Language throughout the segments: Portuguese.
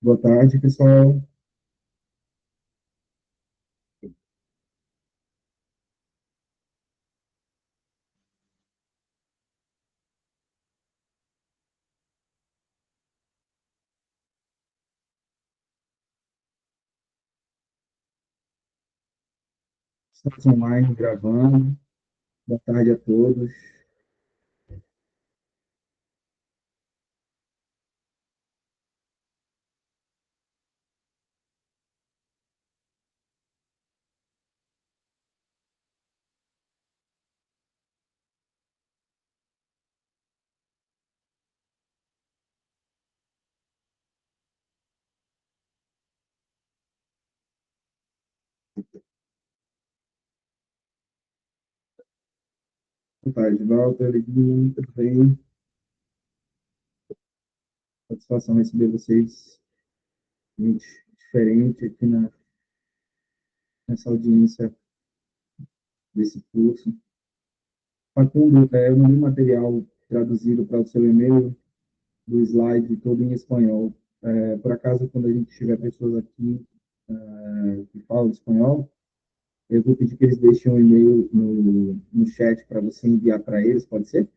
Boa tarde, pessoal. Estamos online gravando. Boa tarde a todos. Boa tarde, Walter. Tudo bem? Satisfação receber vocês. Gente diferente aqui nessa audiência desse curso. Facundo, eu mandei um material traduzido para o seu e-mail, do slide todo em espanhol. Por acaso, quando a gente tiver pessoas aqui que falam espanhol, eu vou pedir que eles deixem um e-mail no chat para você enviar para eles, pode ser?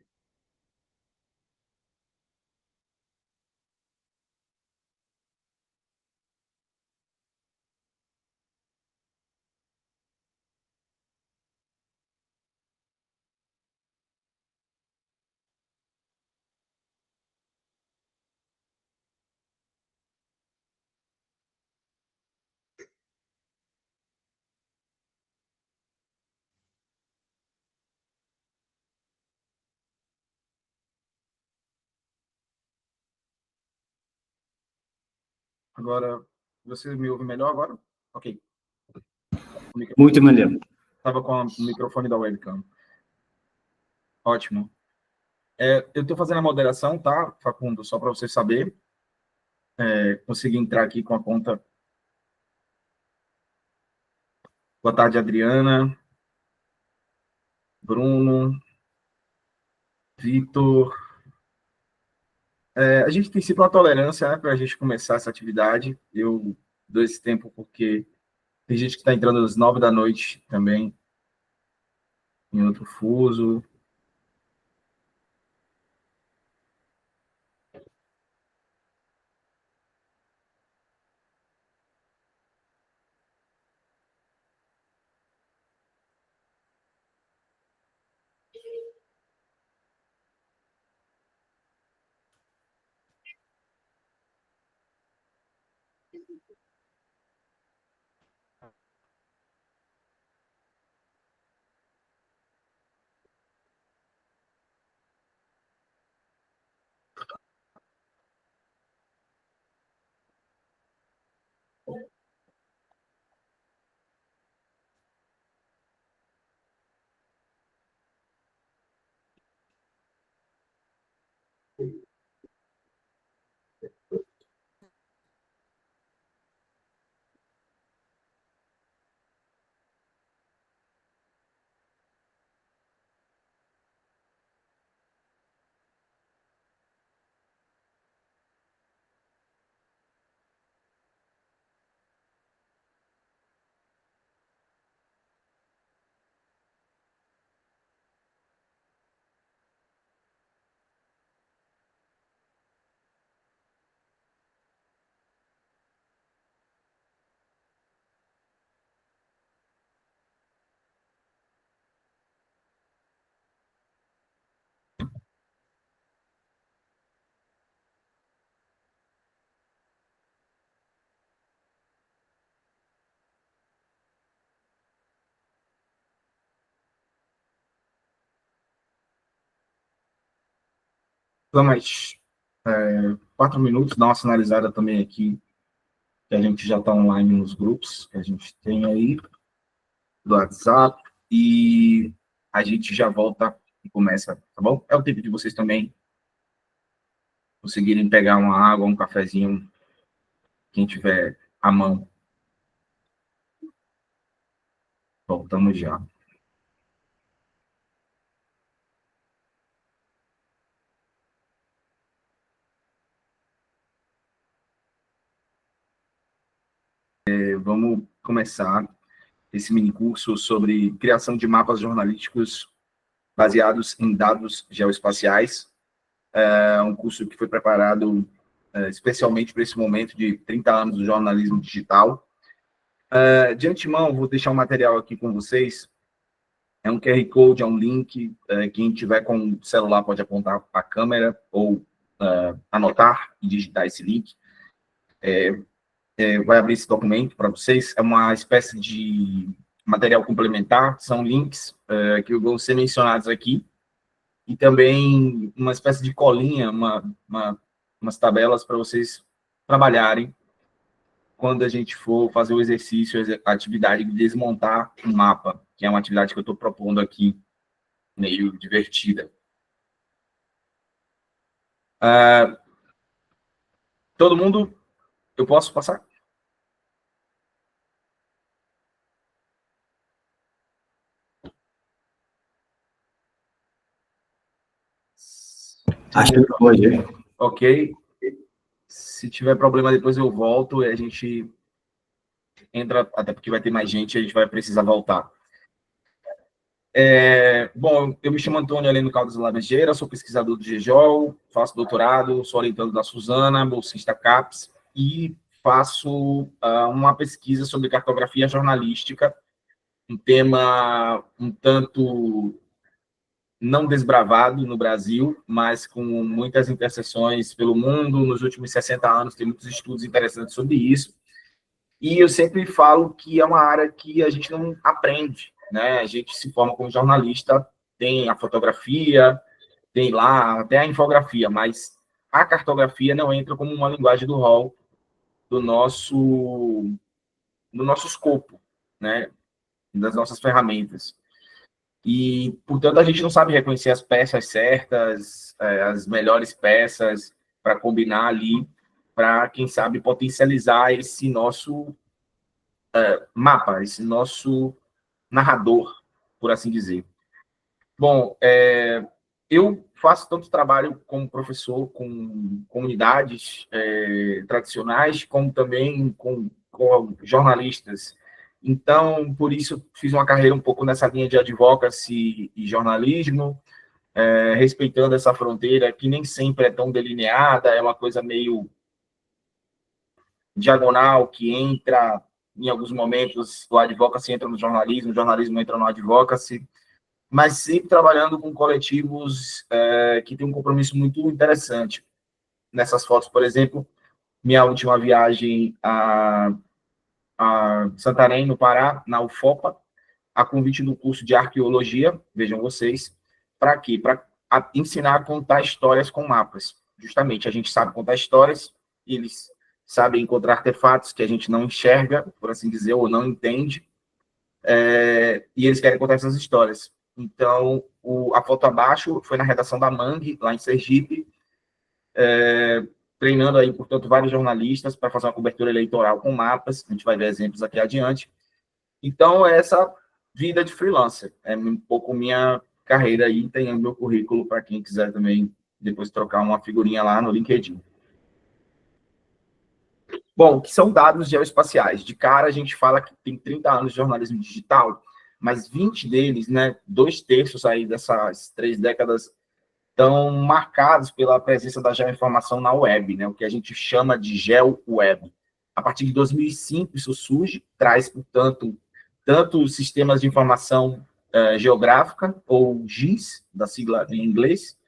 Agora, você me ouve melhor agora? Ok. Muito melhor. Estava com o microfone da webcam. Ótimo. Eu estou fazendo a moderação, tá, Facundo? Só para você saber. Consegui entrar aqui com a conta. Boa tarde, Adriana, Bruno, Vitor. A gente tem sempre uma tolerância, né, para a gente começar essa atividade. Eu dou esse tempo porque tem gente que está entrando às 9 da noite também, em outro fuso. Então, mais 4 minutos, dá uma sinalizada também aqui, que a gente já está online nos grupos que a gente tem aí, do WhatsApp, e a gente já volta e começa, tá bom? É o tempo de vocês também conseguirem pegar uma água, um cafezinho, quem tiver à mão. Voltamos já. começar esse mini curso sobre criação de mapas jornalísticos baseados em dados geoespaciais. É um curso que foi preparado especialmente para esse momento de 30 anos do jornalismo digital. De antemão, vou deixar um material aqui com vocês. É um QR Code, é um link. Quem tiver com o celular pode apontar a câmera ou anotar e digitar esse link. Vai abrir esse documento para vocês. É uma espécie de material complementar, são links que vão ser mencionados aqui, e também uma espécie de colinha, umas tabelas para vocês trabalharem quando a gente for fazer o exercício, a atividade de desmontar um mapa, que é uma atividade que eu estou propondo aqui, meio divertida. Todo mundo, eu posso passar? Acho que pode. Ok. Se tiver problema, depois eu volto e a gente entra, até porque vai ter mais gente e a gente vai precisar voltar. Bom, eu me chamo Antônio Heleno Caldas Laranjeira, sou pesquisador do GEJOL, faço doutorado, sou orientando da Suzana, bolsista CAPES, e faço uma pesquisa sobre cartografia jornalística, um tema um tanto não desbravado no Brasil, mas com muitas interseções pelo mundo. Nos últimos 60 anos tem muitos estudos interessantes sobre isso, e eu sempre falo que é uma área que a gente não aprende, né? A gente se forma como jornalista, tem a fotografia, tem lá até a infografia, mas a cartografia não entra como uma linguagem do rol do nosso escopo, né? Das nossas ferramentas. E, portanto, a gente não sabe reconhecer as peças certas, as melhores peças para combinar ali, para, quem sabe, potencializar esse nosso mapa, esse nosso narrador, por assim dizer. Bom, eu faço tanto trabalho como professor com comunidades tradicionais, como também com jornalistas. Então, por isso, fiz uma carreira um pouco nessa linha de advocacy e jornalismo, respeitando essa fronteira que nem sempre é tão delineada, é uma coisa meio diagonal, que entra, em alguns momentos, o advocacy entra no jornalismo, o jornalismo entra no advocacy, mas sempre trabalhando com coletivos que têm um compromisso muito interessante. Nessas fotos, por exemplo, minha última viagem a Santarém, no Pará, na UFOPA, a convite do curso de arqueologia, vejam vocês, para quê? Para ensinar a contar histórias com mapas. Justamente, a gente sabe contar histórias, eles sabem encontrar artefatos que a gente não enxerga, por assim dizer, ou não entende, e eles querem contar essas histórias. Então, a foto abaixo foi na redação da Mangue, lá em Sergipe, treinando aí, portanto, vários jornalistas para fazer uma cobertura eleitoral com mapas, a gente vai ver exemplos aqui adiante. Então, essa vida de freelancer é um pouco minha carreira aí, tem o meu currículo para quem quiser também depois trocar uma figurinha lá no LinkedIn. Bom, o que são dados geoespaciais? De cara, a gente fala que tem 30 anos de jornalismo digital, mas 20 deles, né, 2/3 aí dessas 3 décadas, estão marcados pela presença da geoinformação na web, né, o que a gente chama de GeoWeb. A partir de 2005, isso surge, traz, portanto, tanto os sistemas de informação geográfica, ou GIS, da sigla em inglês,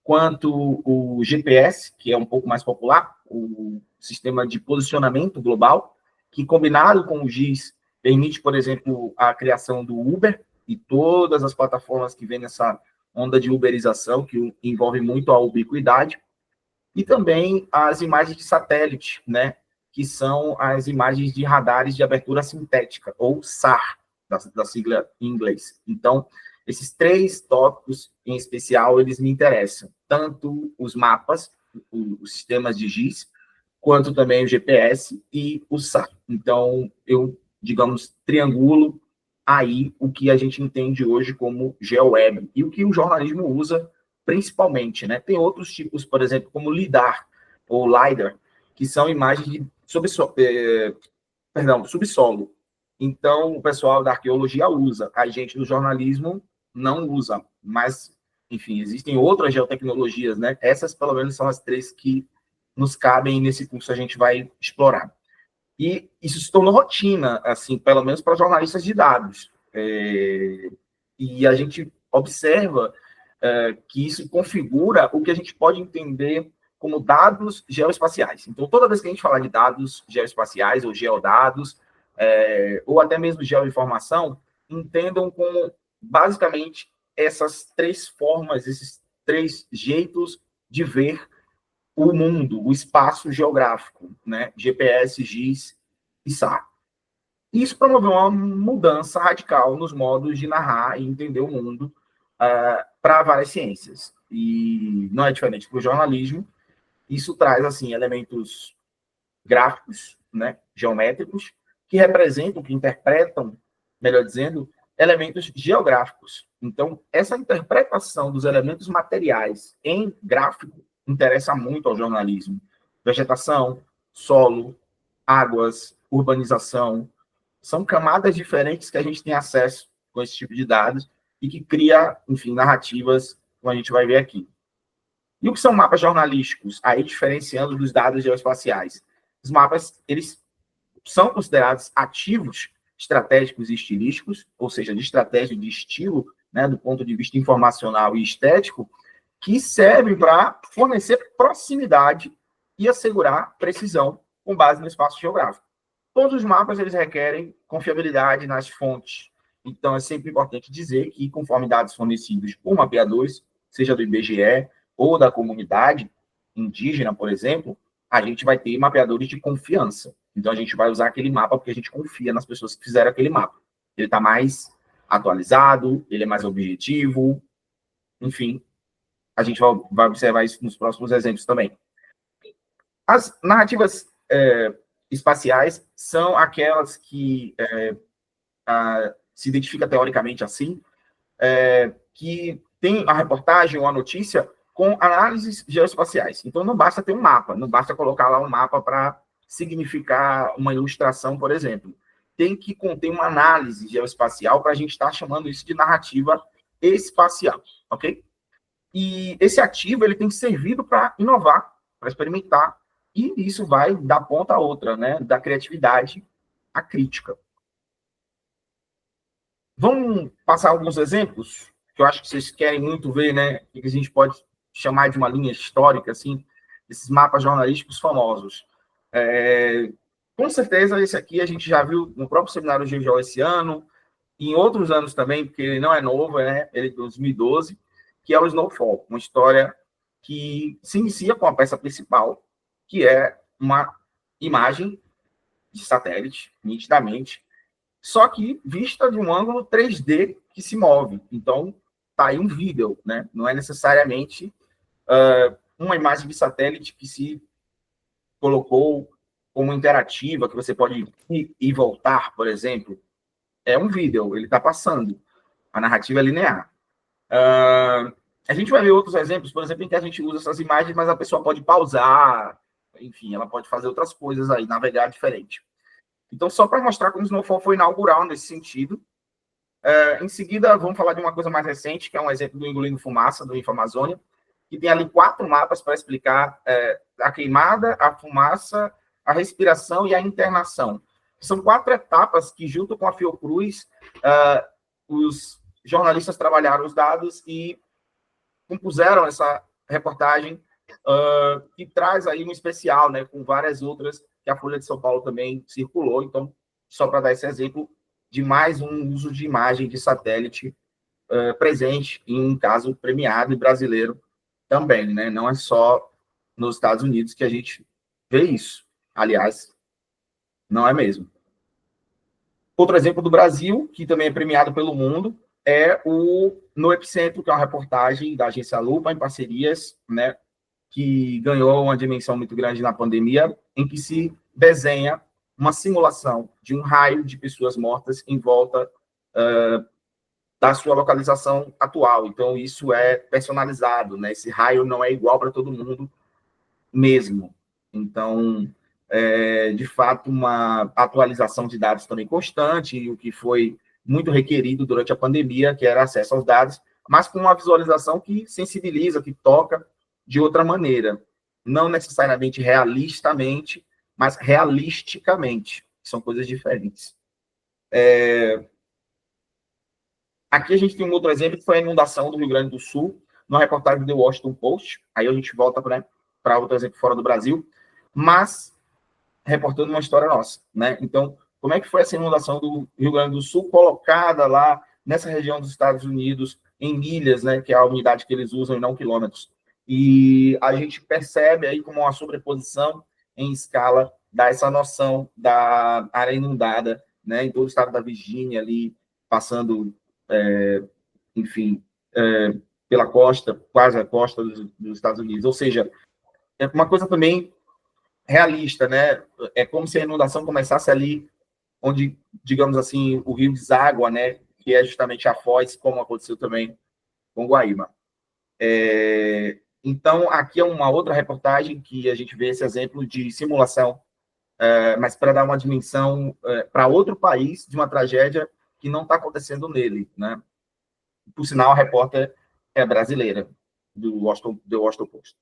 quanto o GPS, que é um pouco mais popular, o sistema de posicionamento global, que, combinado com o GIS, permite, por exemplo, a criação do Uber e todas as plataformas que vêm nessa onda de uberização, que envolve muito a ubiquidade, e também as imagens de satélite, né, que são as imagens de radares de abertura sintética, ou SAR, da sigla em inglês. Então, esses 3 tópicos, em especial, eles me interessam. Tanto os mapas, os sistemas de GIS, quanto também o GPS e o SAR. Então, eu, digamos, triangulo aí o que a gente entende hoje como GeoWeb e o que o jornalismo usa principalmente, né? Tem outros tipos, por exemplo, como LIDAR ou LiDAR, que são imagens de subsolo. Então, o pessoal da arqueologia usa, a gente do jornalismo não usa, mas, enfim, existem outras geotecnologias, né? Essas, pelo menos, são as três que nos cabem nesse curso, a gente vai explorar. E isso se tornou rotina, assim, pelo menos para jornalistas de dados. E a gente observa que isso configura o que a gente pode entender como dados geoespaciais. Então, toda vez que a gente fala de dados geoespaciais ou geodados, ou até mesmo geoinformação, entendam como, basicamente, essas três formas, esses três jeitos de ver o mundo, o espaço geográfico, né? GPS, GIS e SAR. Isso promoveu uma mudança radical nos modos de narrar e entender o mundo para várias ciências. E não é diferente para o jornalismo. Isso traz, assim, elementos gráficos, né, geométricos, que representam, que interpretam, melhor dizendo, elementos geográficos. Então, essa interpretação dos elementos materiais em gráfico interessa muito ao jornalismo. Vegetação, solo, águas, urbanização, são camadas diferentes que a gente tem acesso com esse tipo de dados e que cria, enfim, narrativas, como a gente vai ver aqui. E o que são mapas jornalísticos? Aí, diferenciando dos dados geoespaciais. Os mapas, eles são considerados ativos estratégicos e estilísticos, ou seja, de estratégia de estilo, né, do ponto de vista informacional e estético, que servem para fornecer proximidade e assegurar precisão com base no espaço geográfico. Todos os mapas, eles requerem confiabilidade nas fontes. Então, é sempre importante dizer que, conforme dados fornecidos por mapeadores, seja do IBGE ou da comunidade indígena, por exemplo, a gente vai ter mapeadores de confiança. Então, a gente vai usar aquele mapa porque a gente confia nas pessoas que fizeram aquele mapa. Ele está mais atualizado, ele é mais objetivo, enfim, a gente vai observar isso nos próximos exemplos também. As narrativas espaciais são aquelas que se identifica teoricamente assim, que tem a reportagem ou a notícia com análises geoespaciais. Então, não basta ter um mapa, não basta colocar lá um mapa para significar uma ilustração, por exemplo. Tem que conter uma análise geoespacial para a gente estar chamando isso de narrativa espacial, ok? E esse ativo, ele tem servido para inovar, para experimentar, e isso vai da ponta a outra, né? Da criatividade à crítica. Vamos passar alguns exemplos, que eu acho que vocês querem muito ver, né? Que a gente pode chamar de uma linha histórica, assim, esses mapas jornalísticos famosos. Com certeza, esse aqui a gente já viu no próprio Seminário GeoGeo esse ano, e em outros anos também, porque ele não é novo, né? Ele é de 2012, que é o Snowfall, uma história que se inicia com a peça principal, que é uma imagem de satélite, nitidamente, só que vista de um ângulo 3D que se move. Então, tá aí um vídeo, né? Não é necessariamente uma imagem de satélite que se colocou como interativa, que você pode ir e voltar, por exemplo. É um vídeo, ele está passando. A narrativa é linear. A gente vai ver outros exemplos, por exemplo, em que a gente usa essas imagens, mas a pessoa pode pausar, enfim, ela pode fazer outras coisas aí, navegar diferente. Então, só para mostrar como o Snowfall foi inaugural nesse sentido. Em seguida, vamos falar de uma coisa mais recente, que é um exemplo do Engolindo Fumaça, do Infamazônia, que tem ali 4 mapas para explicar a queimada, a fumaça, a respiração e a internação. São 4 etapas que, junto com a Fiocruz, os jornalistas trabalharam os dados e compuseram essa reportagem que traz aí um especial, né, com várias outras que a Folha de São Paulo também circulou. Então, só para dar esse exemplo de mais um uso de imagem de satélite presente em um caso premiado e brasileiro também, né? Não é só nos Estados Unidos que a gente vê isso. Aliás, não é mesmo. Outro exemplo do Brasil, que também é premiado pelo mundo, é o No Epicentro, que é uma reportagem da agência Lupa, em parcerias, né, que ganhou uma dimensão muito grande na pandemia, em que se desenha uma simulação de um raio de pessoas mortas em volta da sua localização atual. Então, isso é personalizado, né? Esse raio não é igual para todo mundo mesmo. Então, de fato, uma atualização de dados também constante, o que foi muito requerido durante a pandemia, que era acesso aos dados, mas com uma visualização que sensibiliza, que toca de outra maneira. Não necessariamente realistamente, mas realisticamente. São coisas diferentes. Aqui a gente tem um outro exemplo, que foi a inundação do Rio Grande do Sul, numa reportagem do Washington Post. Aí a gente volta para outro exemplo fora do Brasil, mas reportando uma história nossa, né? Então, como é que foi essa inundação do Rio Grande do Sul colocada lá nessa região dos Estados Unidos em milhas, né? Que é a unidade que eles usam e não quilômetros. E a gente percebe aí como uma sobreposição em escala dá essa noção da área inundada, né? Em todo o estado da Virgínia ali, passando, enfim, pela costa, quase a costa dos Estados Unidos. Ou seja, é uma coisa também realista, né? É como se a inundação começasse ali onde, digamos assim, o rio deságua, né? Que é justamente a foz, como aconteceu também com Guaíba. Então, aqui é uma outra reportagem que a gente vê esse exemplo de simulação, mas para dar uma dimensão para outro país de uma tragédia que não está acontecendo nele, né? Por sinal, a repórter é brasileira, do Washington Post.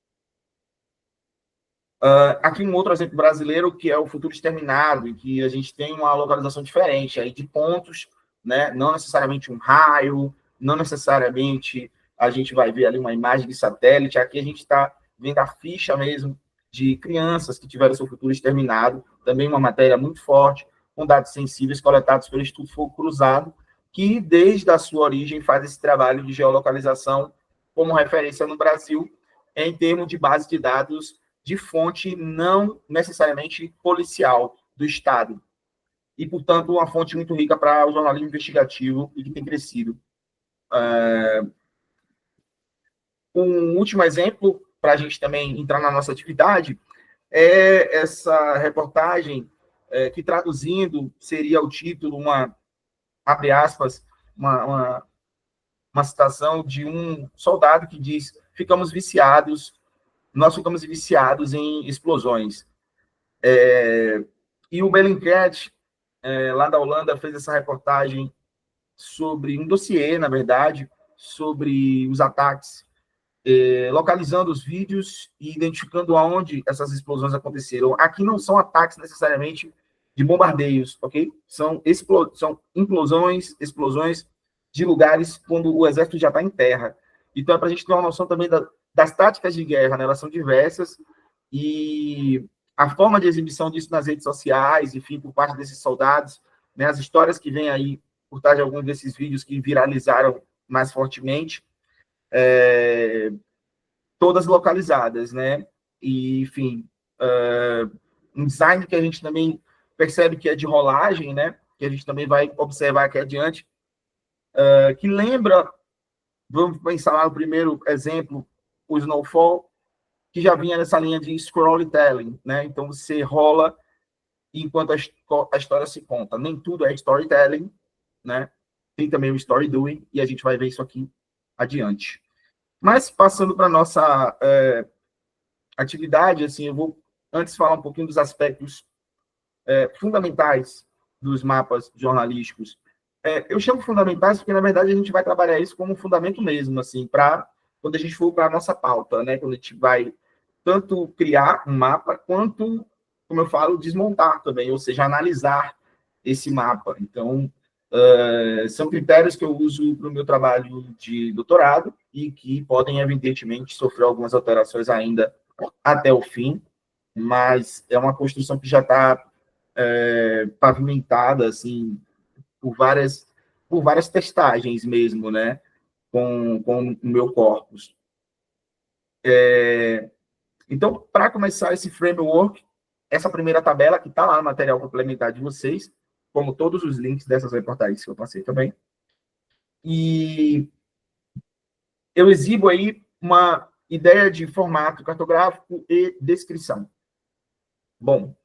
Aqui um outro exemplo brasileiro, que é o Futuro Exterminado, em que a gente tem uma localização diferente, aí de pontos, né? Não necessariamente um raio, não necessariamente a gente vai ver ali uma imagem de satélite, aqui a gente está vendo a ficha mesmo de crianças que tiveram seu futuro exterminado, também uma matéria muito forte, com dados sensíveis coletados pelo Instituto Fogo Cruzado, que desde a sua origem faz esse trabalho de geolocalização como referência no Brasil, em termos de base de dados de fonte não necessariamente policial do Estado. E, portanto, uma fonte muito rica para o jornalismo investigativo e que tem crescido. Um último exemplo, para a gente também entrar na nossa atividade, é essa reportagem, que traduzindo seria o título, abre aspas, uma citação de um soldado que diz: nós ficamos viciados em explosões. E o Bellingcat, lá da Holanda, fez essa reportagem sobre um dossiê, na verdade, sobre os ataques, localizando os vídeos e identificando aonde essas explosões aconteceram. Aqui não são ataques necessariamente de bombardeios, ok? São implosões, explosões de lugares quando o exército já está em terra. Então, é para a gente ter uma noção também das táticas de guerra, né? Elas são diversas, e a forma de exibição disso nas redes sociais, enfim, por parte desses soldados, né? As histórias que vêm aí por trás de alguns desses vídeos que viralizaram mais fortemente, todas localizadas, né? E, enfim, um design que a gente também percebe que é de rolagem, né? Que a gente também vai observar aqui adiante, que lembra, vamos pensar lá no primeiro exemplo, o Snowfall, que já vinha nessa linha de storytelling, né? Então, você rola enquanto a história se conta. Nem tudo é storytelling, né? Tem também o story doing, e a gente vai ver isso aqui adiante. Mas, passando para a nossa atividade, assim, eu vou antes falar um pouquinho dos aspectos fundamentais dos mapas jornalísticos. Eu chamo fundamentais porque, na verdade, a gente vai trabalhar isso como fundamento mesmo, assim, para quando a gente for para a nossa pauta, né? Quando a gente vai tanto criar um mapa, quanto, como eu falo, desmontar também, ou seja, analisar esse mapa. Então, são critérios que eu uso para o meu trabalho de doutorado e que podem, evidentemente, sofrer algumas alterações ainda até o fim, mas é uma construção que já está pavimentada, assim, por várias testagens mesmo, né, com o meu corpus. Então, para começar esse framework, essa primeira tabela, que está lá no material complementar de vocês, como todos os links dessas reportagens que eu passei também, e eu exibo aí uma ideia de formato cartográfico e descrição. Bom,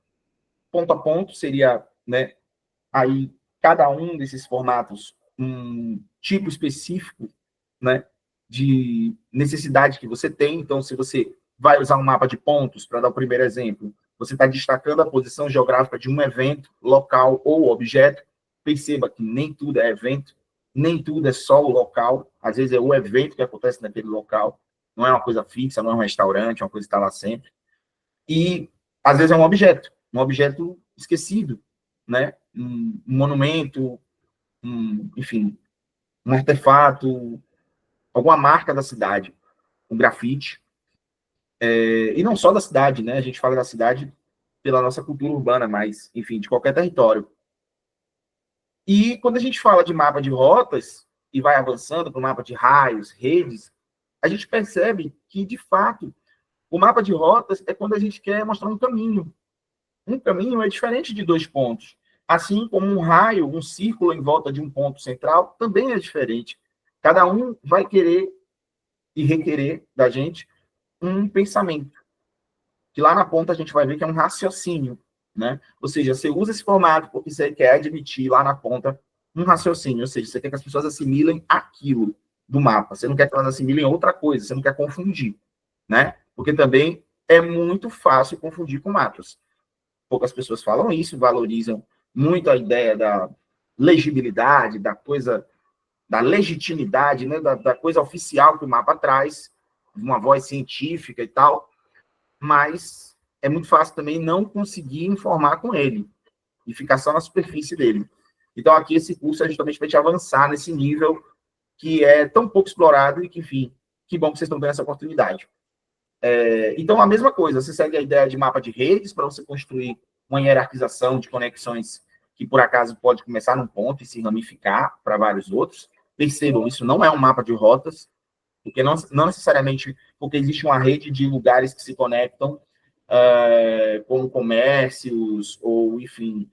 ponto a ponto seria, né, aí cada um desses formatos um tipo específico, né, de necessidade que você tem. Então, se você vai usar um mapa de pontos, para dar o primeiro exemplo, você está destacando a posição geográfica de um evento, local ou objeto. Perceba que nem tudo é evento, nem tudo é só o local, às vezes é o evento que acontece naquele local, não é uma coisa fixa, não é um restaurante, é uma coisa que está lá sempre. E, às vezes, é um objeto esquecido, né? Um monumento, enfim, um artefato, alguma marca da cidade, um grafite. E não só da cidade, né? A gente fala da cidade pela nossa cultura urbana, mas, enfim, de qualquer território. E quando a gente fala de mapa de rotas e vai avançando para o mapa de raios, redes, a gente percebe que, de fato, o mapa de rotas é quando a gente quer mostrar um caminho. Um caminho é diferente de 2 pontos. Assim como um raio, um círculo em volta de um ponto central, também é diferente. Cada um vai querer e requerer da gente um pensamento, que lá na ponta a gente vai ver que é um raciocínio, né? Ou seja, você usa esse formato porque você quer admitir lá na ponta um raciocínio, ou seja, você quer que as pessoas assimilem aquilo do mapa, você não quer que elas assimilem outra coisa, você não quer confundir, né? Porque também é muito fácil confundir com mapas. Poucas pessoas falam isso, valorizam muito a ideia da legibilidade, da coisa, da legitimidade, né? da coisa oficial que o mapa traz, uma voz científica e tal, mas é muito fácil também não conseguir informar com ele e ficar só na superfície dele. Então, aqui esse curso é justamente para a gente avançar nesse nível que é tão pouco explorado e que, enfim, que bom que vocês estão tendo essa oportunidade. Então, a mesma coisa, você segue a ideia de mapa de redes para você construir uma hierarquização de conexões que, por acaso, pode começar num ponto e se ramificar para vários outros. Percebam, isso não é um mapa de rotas, porque não necessariamente porque existe uma rede de lugares que se conectam, como comércios ou, enfim,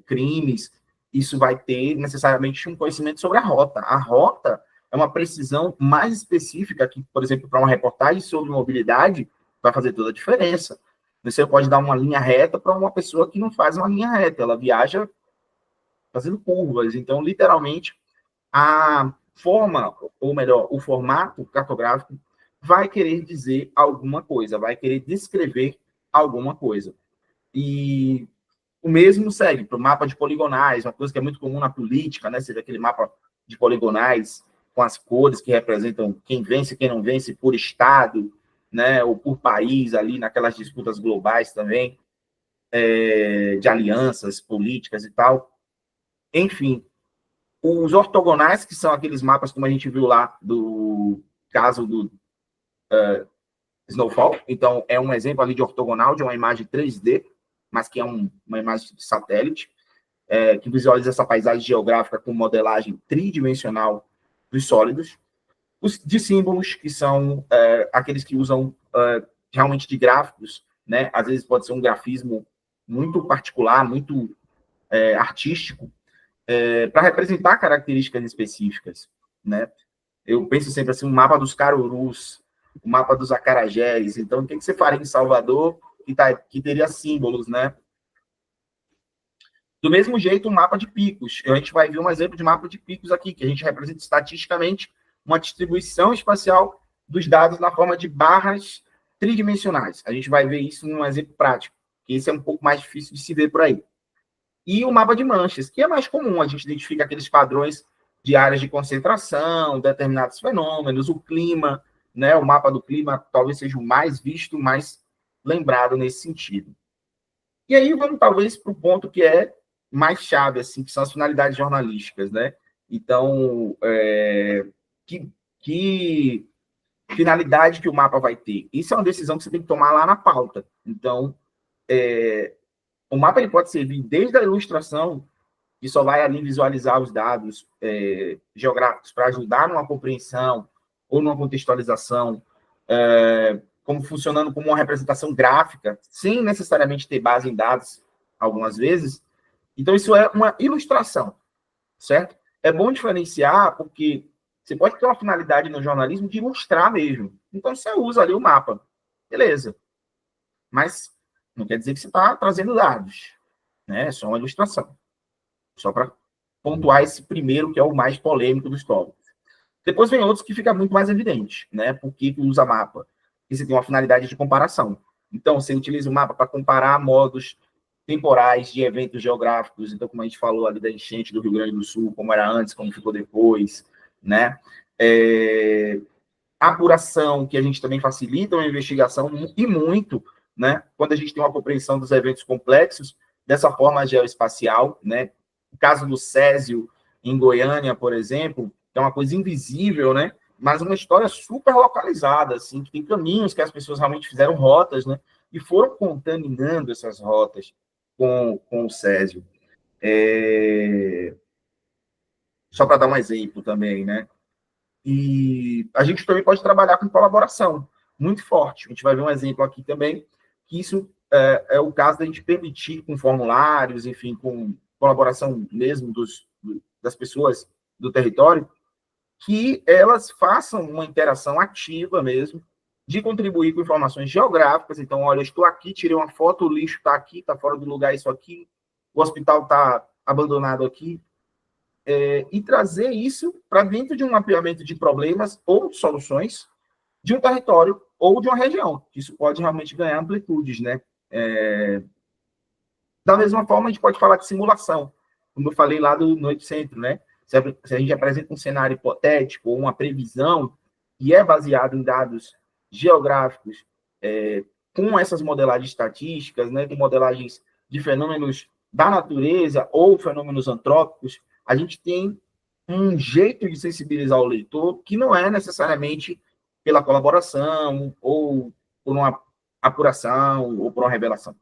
crimes, isso vai ter necessariamente um conhecimento sobre a rota. A rota é uma precisão mais específica que, por exemplo, para uma reportagem sobre mobilidade, vai fazer toda a diferença. Você pode dar uma linha reta para uma pessoa que não faz uma linha reta, ela viaja fazendo curvas. Então, literalmente, a forma, ou melhor, o formato cartográfico vai querer dizer alguma coisa, vai querer descrever alguma coisa. E o mesmo segue para o mapa de poligonais, uma coisa que é muito comum na política, né? Você vê aquele mapa de poligonais com as cores que representam quem vence e quem não vence por estado, né? Ou por país, ali naquelas disputas globais também, de alianças políticas e tal. Enfim, os ortogonais, que são aqueles mapas, como a gente viu lá, do caso do Snowfall. Então, é um exemplo ali de ortogonal, de uma imagem 3D, mas que é uma imagem de satélite, que visualiza essa paisagem geográfica com modelagem tridimensional dos sólidos. Os de símbolos, que são aqueles que usam realmente de gráficos, né? Às vezes pode ser um grafismo muito particular, muito artístico, para representar características específicas, né? Eu penso sempre assim, um mapa dos carurus, o mapa dos acarajés. Então, o que você faria em Salvador que teria símbolos, né? Do mesmo jeito, um mapa de picos. A gente vai ver um exemplo de mapa de picos aqui, que a gente representa estatisticamente uma distribuição espacial dos dados na forma de barras tridimensionais. A gente vai ver isso num exemplo prático, que esse é um pouco mais difícil de se ver por aí. E o mapa de manchas, que é mais comum, a gente identifica aqueles padrões de áreas de concentração, determinados fenômenos, o clima, né? O mapa do clima talvez seja o mais visto, mais lembrado nesse sentido. E aí vamos talvez para o ponto que é mais chave, assim, que são as finalidades jornalísticas, né? Então, que finalidade que o mapa vai ter? Isso é uma decisão que você tem que tomar lá na pauta. Então, o mapa ele pode servir desde a ilustração, que só vai ali visualizar os dados geográficos para ajudar numa compreensão ou numa contextualização, como funcionando como uma representação gráfica, sem necessariamente ter base em dados, algumas vezes. Então, isso é uma ilustração, certo? É bom diferenciar, porque você pode ter uma finalidade no jornalismo de ilustrar mesmo. Então, você usa ali o mapa. Beleza. Mas não quer dizer que você está trazendo dados, né? É só uma ilustração. Só para pontuar esse primeiro, que é o mais polêmico dos tópicos. Depois vem outros que fica muito mais evidente, né? Por que usa mapa? Porque você tem uma finalidade de comparação. Então, você utiliza o mapa para comparar modos temporais de eventos geográficos. Então, como a gente falou ali da enchente do Rio Grande do Sul, como era antes, como ficou depois, né? Apuração, que a gente também facilita a investigação, e muito, né? Quando a gente tem uma compreensão dos eventos complexos, dessa forma geoespacial, né? O caso do Césio, em Goiânia, por exemplo, é uma coisa invisível, né? Mas uma história super localizada, assim, que tem caminhos que as pessoas realmente fizeram rotas, né? E foram contaminando essas rotas com o Césio. Só para dar um exemplo também, né? E a gente também pode trabalhar com colaboração muito forte. A gente vai ver um exemplo aqui também, que isso é o caso da gente permitir com formulários, enfim, com colaboração mesmo das pessoas do território, que elas façam uma interação ativa mesmo, de contribuir com informações geográficas. Então, olha, eu estou aqui, tirei uma foto, o lixo está aqui, está fora do lugar isso aqui, o hospital está abandonado aqui, e trazer isso para dentro de um mapeamento de problemas ou de soluções de um território ou de uma região. Isso pode realmente ganhar amplitudes, né? Da mesma forma, a gente pode falar de simulação, como eu falei lá do Noite Centro, né? Se a gente apresenta um cenário hipotético ou uma previsão e é baseado em dados geográficos, com essas modelagens estatísticas, né, com modelagens de fenômenos da natureza ou fenômenos antrópicos, a gente tem um jeito de sensibilizar o leitor que não é necessariamente pela colaboração ou por uma apuração ou por uma revelação.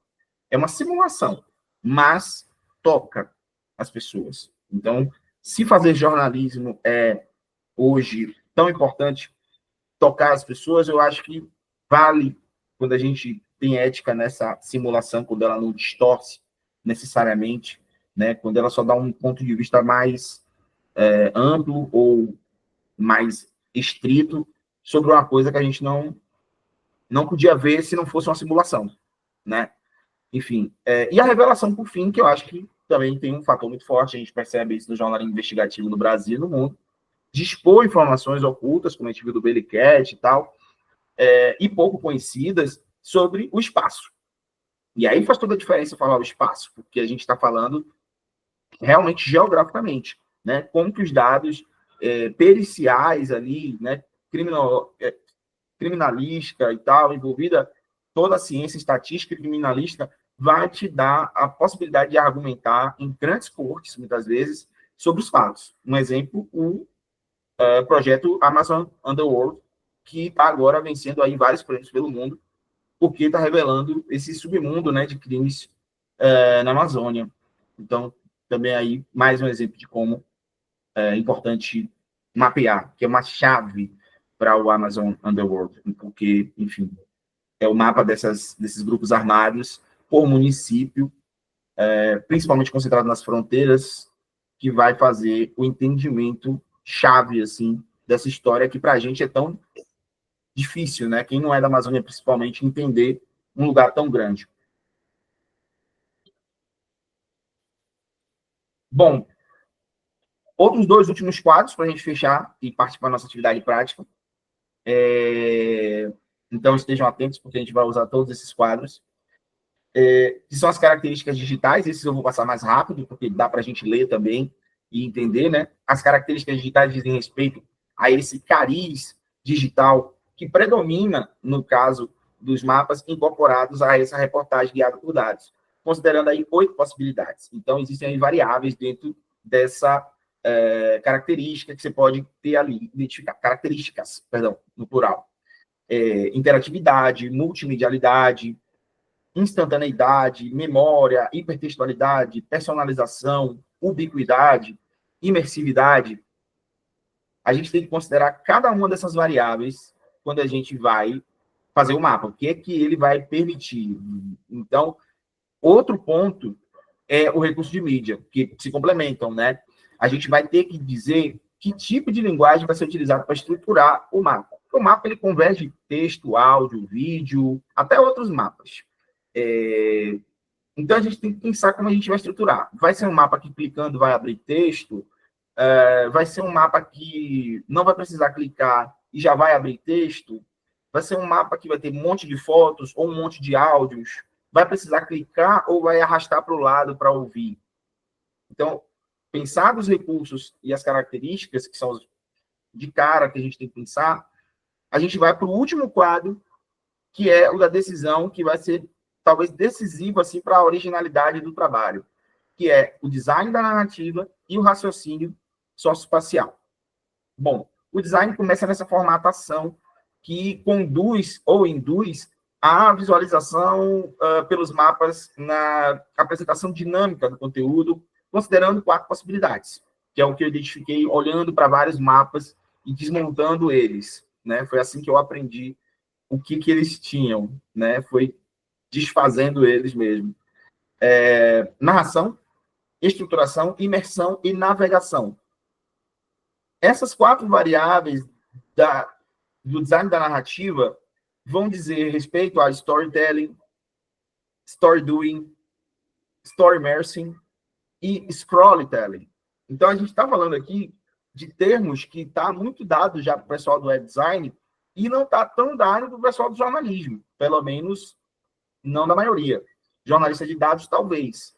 É uma simulação, mas toca as pessoas. Então, se fazer jornalismo é hoje tão importante, tocar as pessoas, eu acho que vale quando a gente tem ética nessa simulação, quando ela não distorce necessariamente, né? Quando ela só dá um ponto de vista mais amplo ou mais estrito sobre uma coisa que a gente não podia ver se não fosse uma simulação, né? Enfim, e a revelação, por fim, que eu acho que também tem um fator muito forte, a gente percebe isso no jornalismo investigativo no Brasil e no mundo, de expor informações ocultas, como a gente viu do Bellingcat e tal, e pouco conhecidas sobre o espaço. E aí faz toda a diferença falar o espaço, porque a gente está falando realmente geograficamente, né? Como que os dados periciais ali, né? Criminalística e tal, envolvida toda a ciência estatística e criminalística, vai te dar a possibilidade de argumentar em grandes cortes, muitas vezes, sobre os fatos. Um exemplo, o projeto Amazon Underworld, que está agora vencendo aí vários prêmios pelo mundo, porque está revelando esse submundo, né, de crimes na Amazônia. Então, também aí mais um exemplo de como é importante mapear, que é uma chave para o Amazon Underworld, porque, enfim, é o mapa desses grupos armados por município, principalmente concentrado nas fronteiras, que vai fazer o entendimento chave, assim, dessa história que para a gente é tão difícil, né? Quem não é da Amazônia, principalmente, entender um lugar tão grande. Bom, outros dois últimos quadros para a gente fechar e partir para a nossa atividade prática. Então, estejam atentos, porque a gente vai usar todos esses quadros. Que são as características digitais, esses eu vou passar mais rápido, porque dá para a gente ler também e entender, né? As características digitais dizem respeito a esse cariz digital que predomina no caso dos mapas incorporados a essa reportagem guiada por dados, considerando aí 8 possibilidades. Então, existem aí variáveis dentro dessa característica que você pode ter ali, identificar, características, perdão, no plural. Interatividade, multimedialidade, instantaneidade, memória, hipertextualidade, personalização, ubiquidade, imersividade. A gente tem que considerar cada uma dessas variáveis quando a gente vai fazer o mapa. O que é que ele vai permitir? Então, outro ponto é o recurso de mídia, que se complementam, né? A gente vai ter que dizer que tipo de linguagem vai ser utilizado para estruturar o mapa. O mapa ele converge texto, áudio, vídeo, até outros mapas. Então, a gente tem que pensar como a gente vai estruturar. Vai ser um mapa que, clicando, vai abrir texto? Vai ser um mapa que não vai precisar clicar e já vai abrir texto? Vai ser um mapa que vai ter um monte de fotos ou um monte de áudios? Vai precisar clicar ou vai arrastar para o lado para ouvir? Então, pensar os recursos e as características que são de cara que a gente tem que pensar, a gente vai para o último quadro, que é o da decisão, que vai ser talvez decisivo assim, para a originalidade do trabalho, que é o design da narrativa e o raciocínio socioespacial. Bom, o design começa nessa formatação que conduz ou induz a visualização pelos mapas na apresentação dinâmica do conteúdo, considerando 4 possibilidades, que é o que eu identifiquei olhando para vários mapas e desmontando eles, né? Foi assim que eu aprendi o que eles tinham, né? Foi desfazendo eles mesmo. Narração, estruturação, imersão e navegação. Essas 4 variáveis do design da narrativa vão dizer respeito a storytelling, story doing, story immersing e scrollytelling. Então, a gente está falando aqui de termos que está muito dado já para o pessoal do web design e não está tão dado para o pessoal do jornalismo, pelo menos não da maioria. Jornalista de dados, talvez.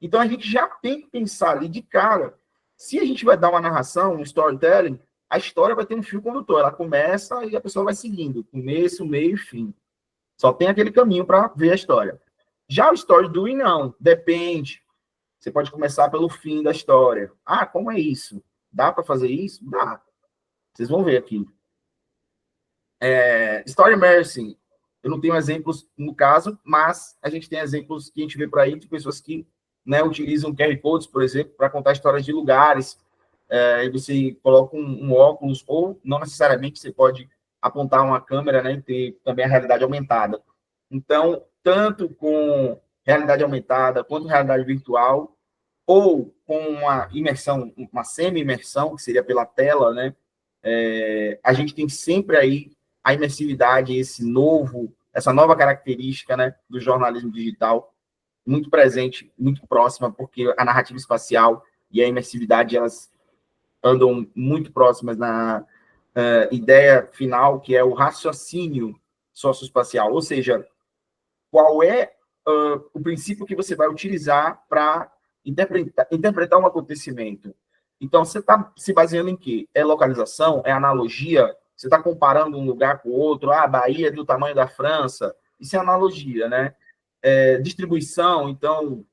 Então, a gente já tem que pensar ali de cara, se a gente vai dar uma narração, um storytelling, a história vai ter um fio condutor. Ela começa e a pessoa vai seguindo. Começo, meio e fim. Só tem aquele caminho para ver a história. Já o story doing, não. Depende. Você pode começar pelo fim da história. Ah, como é isso? Dá para fazer isso? Dá. Vocês vão ver aqui. Story immersing. Eu não tenho exemplos no caso, mas a gente tem exemplos que a gente vê por aí de pessoas que, né, utilizam QR Codes, por exemplo, para contar histórias de lugares. E você coloca um óculos, ou não necessariamente você pode apontar uma câmera, né, e ter também a realidade aumentada. Então, tanto com realidade aumentada quanto realidade virtual, ou com uma imersão, uma semi-imersão, que seria pela tela, né, a gente tem sempre aí a imersividade, essa nova característica, né, do jornalismo digital, muito presente, muito próxima, porque a narrativa espacial e a imersividade, elas andam muito próximas na ideia final, que é o raciocínio socioespacial, ou seja, qual é o princípio que você vai utilizar para interpretar um acontecimento. Então, você está se baseando em quê? É localização? É analogia? Você está comparando um lugar com o outro? Ah, a Bahia é do tamanho da França? Isso é analogia, né? Distribuição, então,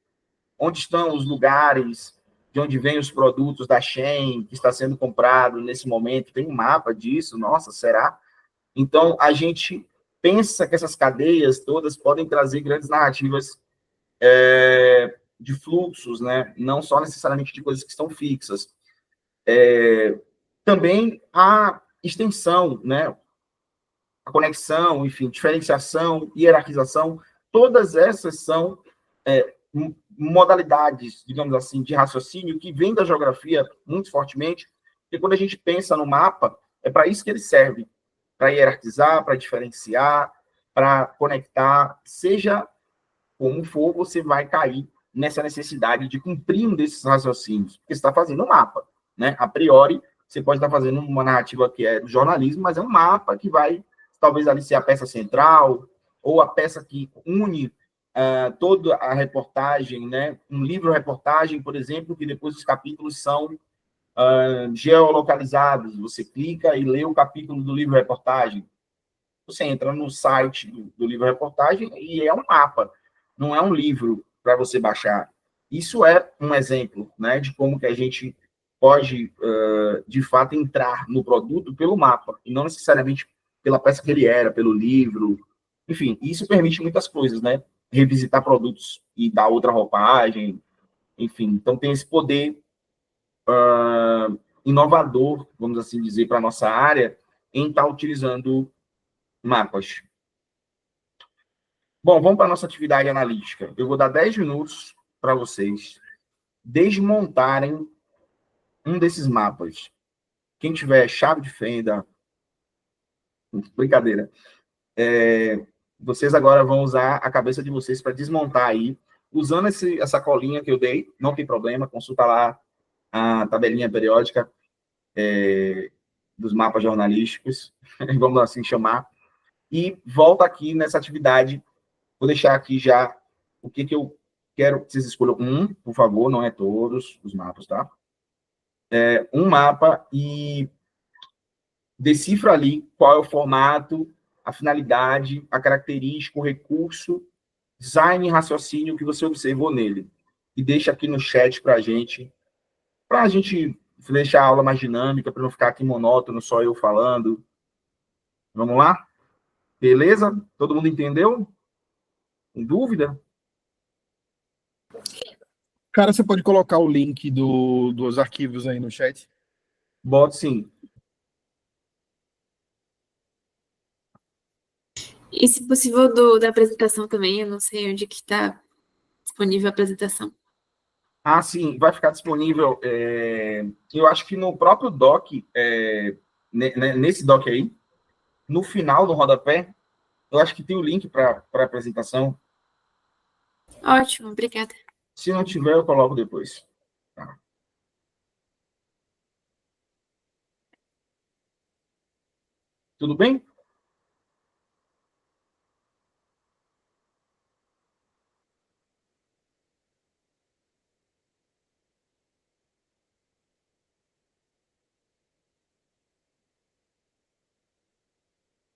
onde estão os lugares de onde vêm os produtos da Shein, que está sendo comprado nesse momento? Tem um mapa disso? Nossa, será? Então, a gente pensa que essas cadeias todas podem trazer grandes narrativas de fluxos, né? Não só necessariamente de coisas que estão fixas. Também a extensão, né? A conexão, enfim, diferenciação, hierarquização, todas essas são modalidades, digamos assim, de raciocínio que vêm da geografia muito fortemente, porque quando a gente pensa no mapa, é para isso que ele serve, para hierarquizar, para diferenciar, para conectar, seja como for, você vai cair nessa necessidade de cumprir um desses raciocínios, porque você está fazendo um mapa, né? A priori, você pode estar fazendo uma narrativa que é do jornalismo, mas é um mapa que vai, talvez, ali ser a peça central, ou a peça que une toda a reportagem, né? Um livro-reportagem, por exemplo, que depois os capítulos são geolocalizados. Você clica e lê o capítulo do livro-reportagem. Você entra no site do livro-reportagem e é um mapa, não é um livro para você baixar. Isso é um exemplo, né, de como que a gente pode, de fato, entrar no produto pelo mapa, e não necessariamente pela peça que ele era, pelo livro. Enfim, isso permite muitas coisas, né? Revisitar produtos e dar outra roupagem, enfim. Então, tem esse poder inovador, vamos assim dizer, para a nossa área, em estar utilizando mapas. Bom, vamos para a nossa atividade analítica. Eu vou dar 10 minutos para vocês desmontarem um desses mapas. Quem tiver chave de fenda, brincadeira, vocês agora vão usar a cabeça de vocês para desmontar aí, usando essa colinha que eu dei, não tem problema, consulta lá a tabelinha periódica dos mapas jornalísticos, vamos assim chamar. e volta aqui nessa atividade. Vou deixar aqui já o que eu quero que vocês escolham um, por favor, não é todos os mapas, tá? Um mapa e decifra ali qual é o formato, a finalidade, a característica, o recurso, design e raciocínio que você observou nele. E deixa aqui no chat para a gente deixar a aula mais dinâmica, para não ficar aqui monótono, só eu falando. Vamos lá? Beleza? Todo mundo entendeu? Em dúvida? Cara, você pode colocar o link dos arquivos aí no chat? Boto sim. E se possível da apresentação também, eu não sei onde que está disponível a apresentação. Ah, sim, vai ficar disponível. Eu acho que no próprio doc, nesse doc aí, no final do rodapé, eu acho que tem o link para a apresentação. Ótimo, obrigada. Se não tiver, eu coloco depois. Tá. Tudo bem?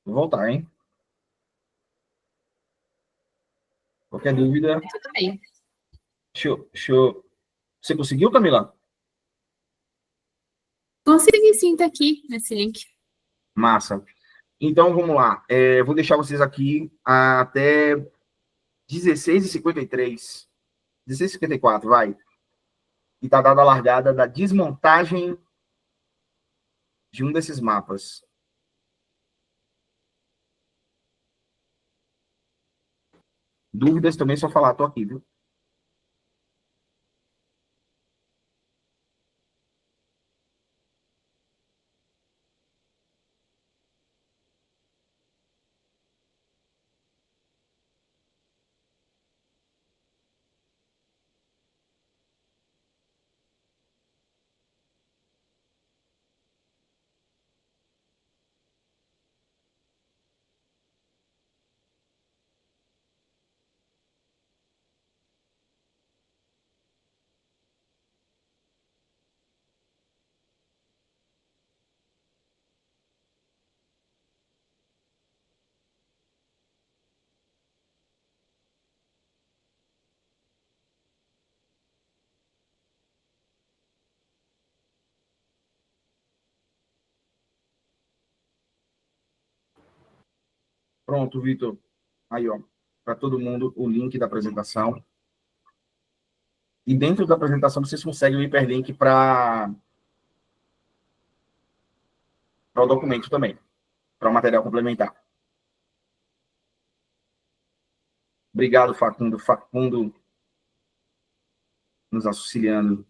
Vou voltar, hein? Qualquer dúvida. Tudo bem. Você conseguiu, Camila? Consegui sim, tá aqui nesse link. Massa. Então, vamos lá. Vou deixar vocês aqui até 16h53. 16h54, vai. E tá dada a largada da desmontagem de um desses mapas. Dúvidas também, só falar, tô aqui, viu? Pronto, Vitor. Aí, ó, para todo mundo, o link da apresentação. E dentro da apresentação, vocês conseguem o hiperlink para o documento também, para o material complementar. Obrigado, Facundo. Facundo nos auxiliando.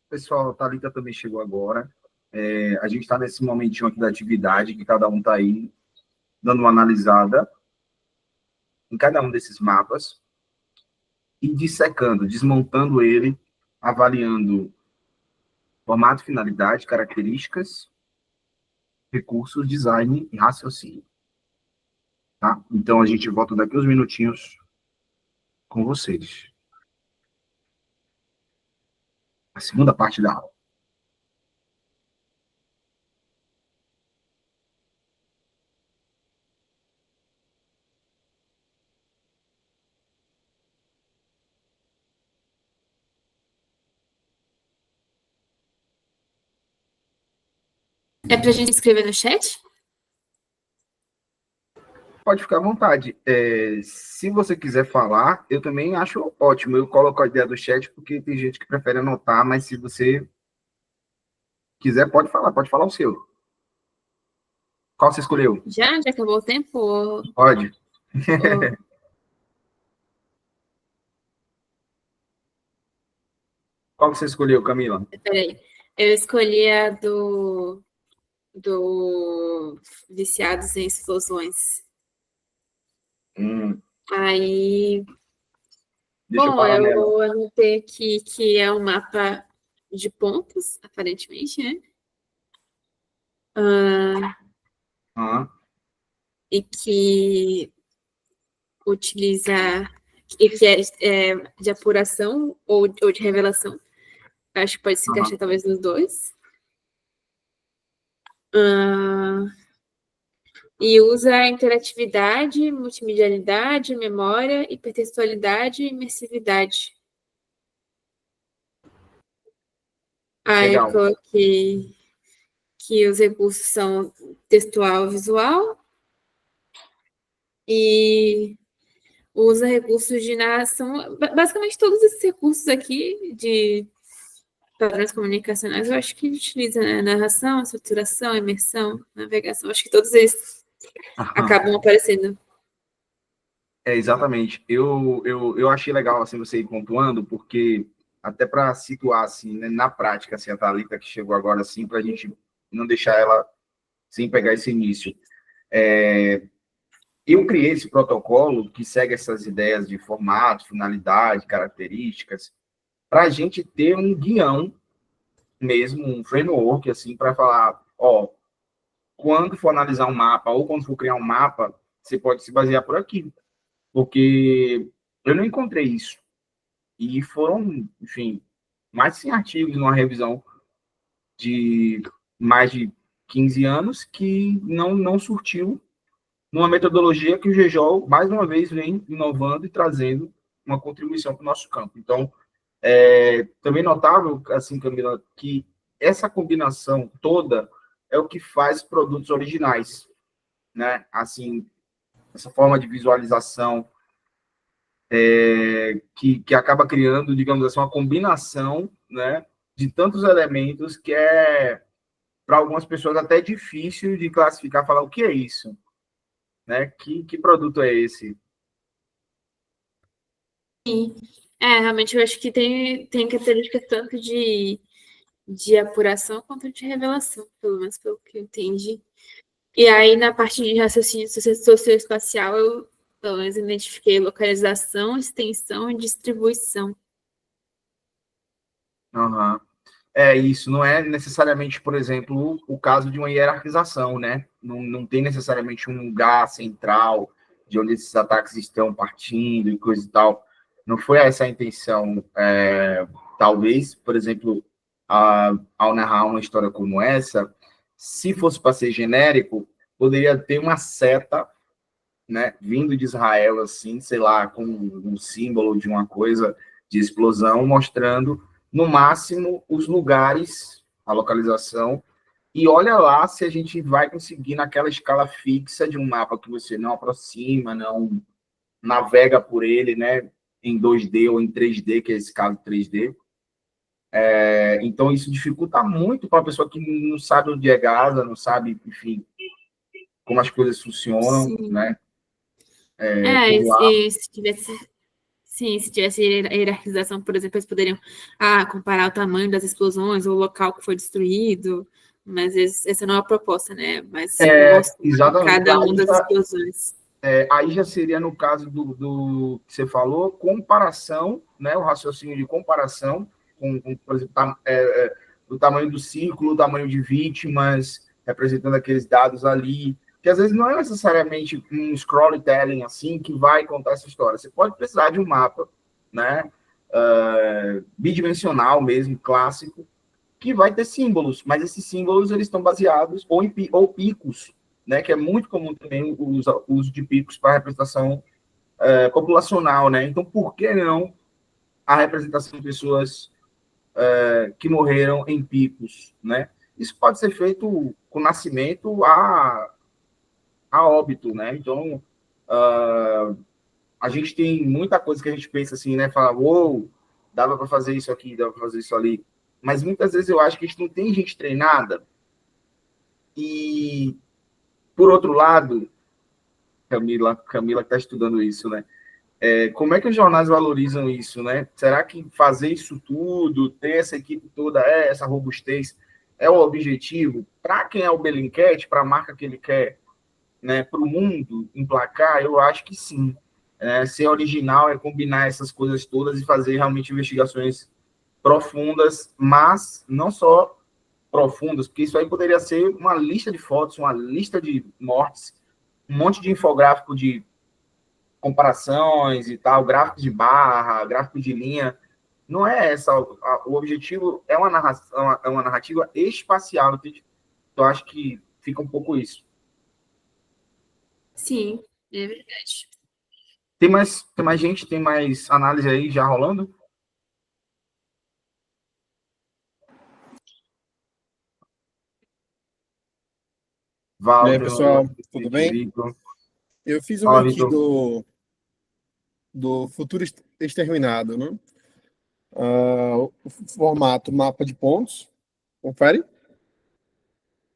pessoal, a Thalita também chegou agora. A gente está nesse momentinho aqui da atividade, que cada um está aí dando uma analisada em cada um desses mapas e dissecando, desmontando ele, avaliando formato, finalidade, características, recursos, design e raciocínio. Tá? Então, a gente volta daqui uns minutinhos com vocês. A segunda parte da aula. É pra gente escrever no chat? Pode ficar à vontade. Se você quiser falar, eu também acho ótimo. Eu coloco a ideia do chat, porque tem gente que prefere anotar, mas se você quiser, pode falar o seu. Qual você escolheu? Já acabou o tempo? Pode. Qual você escolheu, Camila? Peraí. Eu escolhi a do Viciados em Explosões. Aí, Deixa eu bom, falar nela. eu anotei aqui que é um mapa de pontos, aparentemente, né? E que utiliza, e que é de apuração ou de revelação. Acho que pode se encaixar talvez nos dois. E usa interatividade, multimedialidade, memória, hipertextualidade e imersividade. Aí eu coloquei que os recursos são textual e visual e usa recursos de narração. Basicamente, todos esses recursos aqui de padrões comunicacionais, eu acho que utiliza, né? Narração, estruturação, imersão, navegação. Acho que todos eles acabam aparecendo. Exatamente. Eu achei legal assim, você ir pontuando, porque até para situar assim, né, na prática, assim, a Thalita que chegou agora, assim, para a gente não deixar ela sem pegar esse início. Eu criei esse protocolo que segue essas ideias de formato, finalidade, características, para a gente ter um guião mesmo, um framework, assim, para falar, quando for analisar um mapa ou quando for criar um mapa, você pode se basear por aqui. Porque eu não encontrei isso. E foram, enfim, mais de 100 artigos numa revisão de mais de 15 anos que não surtiu numa metodologia que o GEJOL, mais uma vez, vem inovando e trazendo uma contribuição para o nosso campo. Então, também notável, assim, Camila, que essa combinação toda é o que faz produtos originais, né? Assim, essa forma de visualização que acaba criando, digamos assim, uma combinação, né, de tantos elementos que para algumas pessoas, até difícil de classificar, falar o que é isso, né? Que produto é esse? Sim. Realmente eu acho que tem características tanto de apuração quanto de revelação, pelo menos pelo que eu entendi. E aí, na parte de raciocínio socioespacial, eu, pelo menos, identifiquei localização, extensão e distribuição. Isso não é necessariamente, por exemplo, o caso de uma hierarquização, né? Não tem necessariamente um lugar central de onde esses ataques estão partindo e coisa e tal. Não foi essa a intenção. Talvez, por exemplo, ao narrar uma história como essa, se fosse para ser genérico, poderia ter uma seta, né, vindo de Israel, assim, sei lá, com um símbolo de uma coisa de explosão, mostrando, no máximo, os lugares, a localização, e olha lá se a gente vai conseguir, naquela escala fixa de um mapa que você não aproxima, não navega por ele, né, em 2D ou em 3D, que é esse caso 3D. Então, isso dificulta muito para a pessoa que não sabe onde é Gaza, não sabe, enfim, como as coisas funcionam, Sim. né? E se Sim, se tivesse hierarquização, por exemplo, eles poderiam comparar o tamanho das explosões, o local que foi destruído, mas essa não é a proposta, né? Mas mostra Exatamente. cada uma das explosões. Aí já seria, no caso do que você falou, comparação, né? O raciocínio de comparação, por exemplo, o tamanho do círculo, o tamanho de vítimas, representando aqueles dados ali, que às vezes não é necessariamente um storytelling assim que vai contar essa história. Você pode precisar de um mapa, né, bidimensional mesmo, clássico, que vai ter símbolos, mas esses símbolos eles estão baseados ou picos, né, que é muito comum também o uso de picos para representação populacional, né? Então, por que não a representação de pessoas que morreram em picos, né? Isso pode ser feito com nascimento a óbito, né? Então, a gente tem muita coisa que a gente pensa assim, né? Fala, dava para fazer isso aqui, dava para fazer isso ali. Mas muitas vezes eu acho que a gente não tem gente treinada. E, por outro lado, Camila que está estudando isso, né? Como é que os jornais valorizam isso, né? Será que fazer isso tudo, ter essa equipe toda, essa robustez, é o objetivo? Para quem é o Bellingcat, para a marca que ele quer, né, para o mundo emplacar, eu acho que sim. Ser original é combinar essas coisas todas e fazer realmente investigações profundas, mas não só profundas, porque isso aí poderia ser uma lista de fotos, uma lista de mortes, um monte de infográfico de comparações e tal, gráfico de barra, gráfico de linha. Não é essa. O objetivo é uma narrativa espacial. Então, eu acho que fica um pouco isso. Sim, é verdade. Tem mais gente? Tem mais análise aí já rolando? E aí, pessoal, tudo bem? Victor. Eu fiz uma aqui do Futuro Exterminado, né? O formato mapa de pontos. Confere?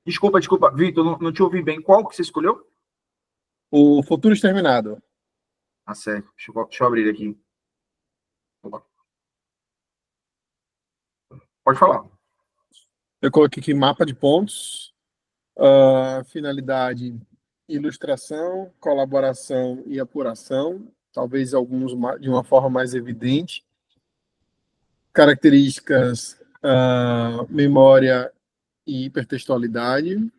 Desculpa, Victor, não te ouvi bem. Qual que você escolheu? O Futuro Exterminado. Certo. Deixa eu abrir aqui. Pode falar. Eu coloquei aqui mapa de pontos, finalidade, ilustração, colaboração e apuração, talvez alguns de uma forma mais evidente. Características, memória e hipertextualidade.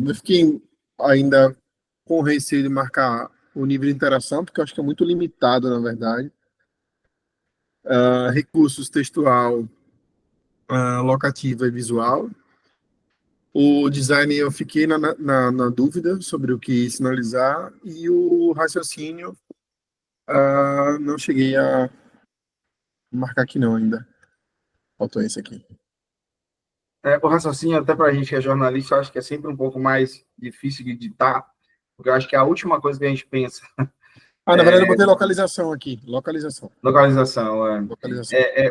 Eu fiquei ainda com receio de marcar o nível de interação, porque eu acho que é muito limitado, na verdade. Recursos textual, locativa e visual. O design eu fiquei na dúvida sobre o que sinalizar, e o raciocínio não cheguei a marcar aqui não ainda. Faltou esse aqui. O raciocínio, até para a gente que é jornalista, eu acho que é sempre um pouco mais difícil de editar, porque eu acho que é a última coisa que a gente pensa. Na verdade, eu botei localização aqui. Localização.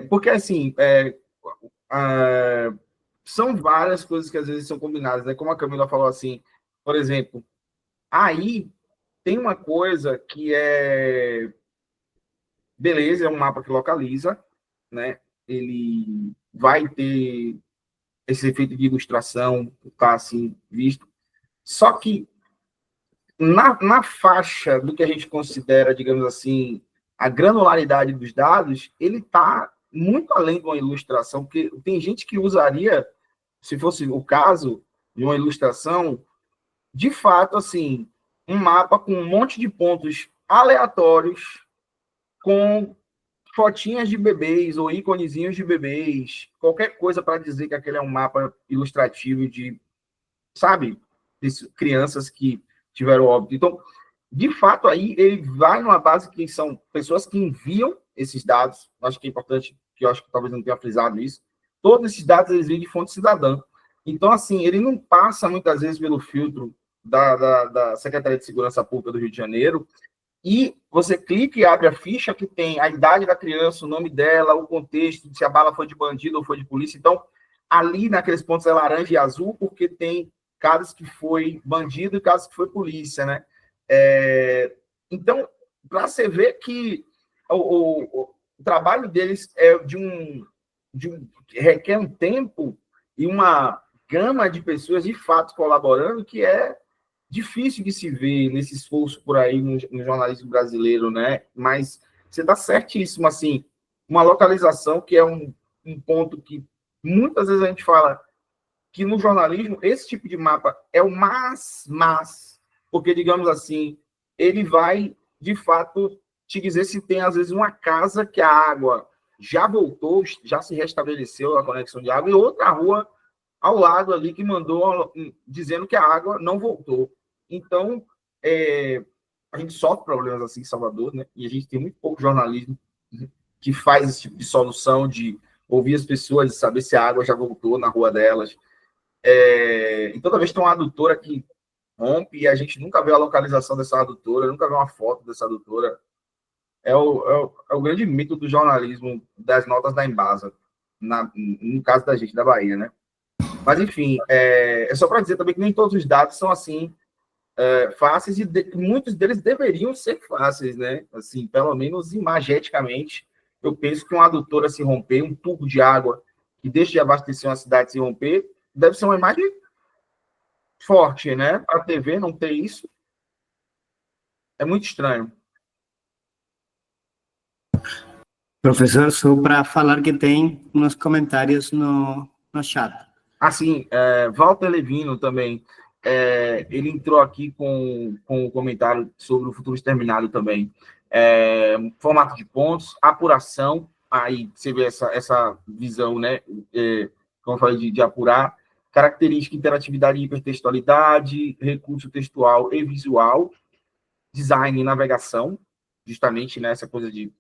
Porque, assim, são várias coisas que às vezes são combinadas, né? Como a Camila falou assim, por exemplo, aí tem uma coisa que beleza, é um mapa que localiza, né? Ele vai ter esse efeito de ilustração, tá assim, visto. Só que na faixa do que a gente considera, digamos assim, a granularidade dos dados, ele está muito além de uma ilustração, porque tem gente que usaria, se fosse o caso de uma ilustração, de fato, assim, um mapa com um monte de pontos aleatórios, com fotinhas de bebês ou íconezinhos de bebês, qualquer coisa para dizer que aquele é um mapa ilustrativo de, sabe, crianças que tiveram óbito. Então, de fato, aí ele vai numa base que são pessoas que enviam esses dados. Acho que é importante, que eu acho que talvez não tenha frisado isso. Todos esses dados eles vêm de fonte cidadã. Então, assim, ele não passa muitas vezes pelo filtro da Secretaria de Segurança Pública do Rio de Janeiro, e você clica e abre a ficha que tem a idade da criança, o nome dela, o contexto, se a bala foi de bandido ou foi de polícia. Então, ali naqueles pontos é laranja e azul, porque tem casos que foi bandido e casos que foi polícia, né? Então, para você ver que o trabalho deles é requer um tempo e uma gama de pessoas de fato colaborando que é difícil de se ver nesse esforço por aí no jornalismo brasileiro, né? Mas você está certíssimo, assim, uma localização que é um ponto que muitas vezes a gente fala que no jornalismo esse tipo de mapa é o porque, digamos assim, ele vai, de fato, te dizer se tem, às vezes, uma casa que a água já voltou, já se restabeleceu a conexão de água, e outra rua ao lado ali que mandou dizendo que a água não voltou. Então, a gente sofre problemas assim em Salvador, né? E a gente tem muito pouco jornalismo que faz esse tipo de solução, de ouvir as pessoas e saber se a água já voltou na rua delas. E toda vez que tem uma adutora que rompe e a gente nunca vê a localização dessa adutora, nunca vê uma foto dessa adutora, é o grande mito do jornalismo das notas da Embasa, no caso da gente, da Bahia, né? Mas, enfim, é só para dizer também que nem todos os dados são assim fáceis e muitos deles deveriam ser fáceis, né? Assim, pelo menos imageticamente, eu penso que uma adutora se romper, um tubo de água que deixa de abastecer uma cidade se romper, deve ser uma imagem forte, né? Para a TV não ter isso é muito estranho. Professor, só para falar que tem uns comentários no chat. Assim, Walter Levino também, ele entrou aqui com um comentário sobre o futuro exterminado também. Formato de pontos, apuração, aí você vê essa visão, né? Como eu falei, de apurar, característica, interatividade e hipertextualidade, recurso textual e visual, design e navegação, justamente nessa coisa de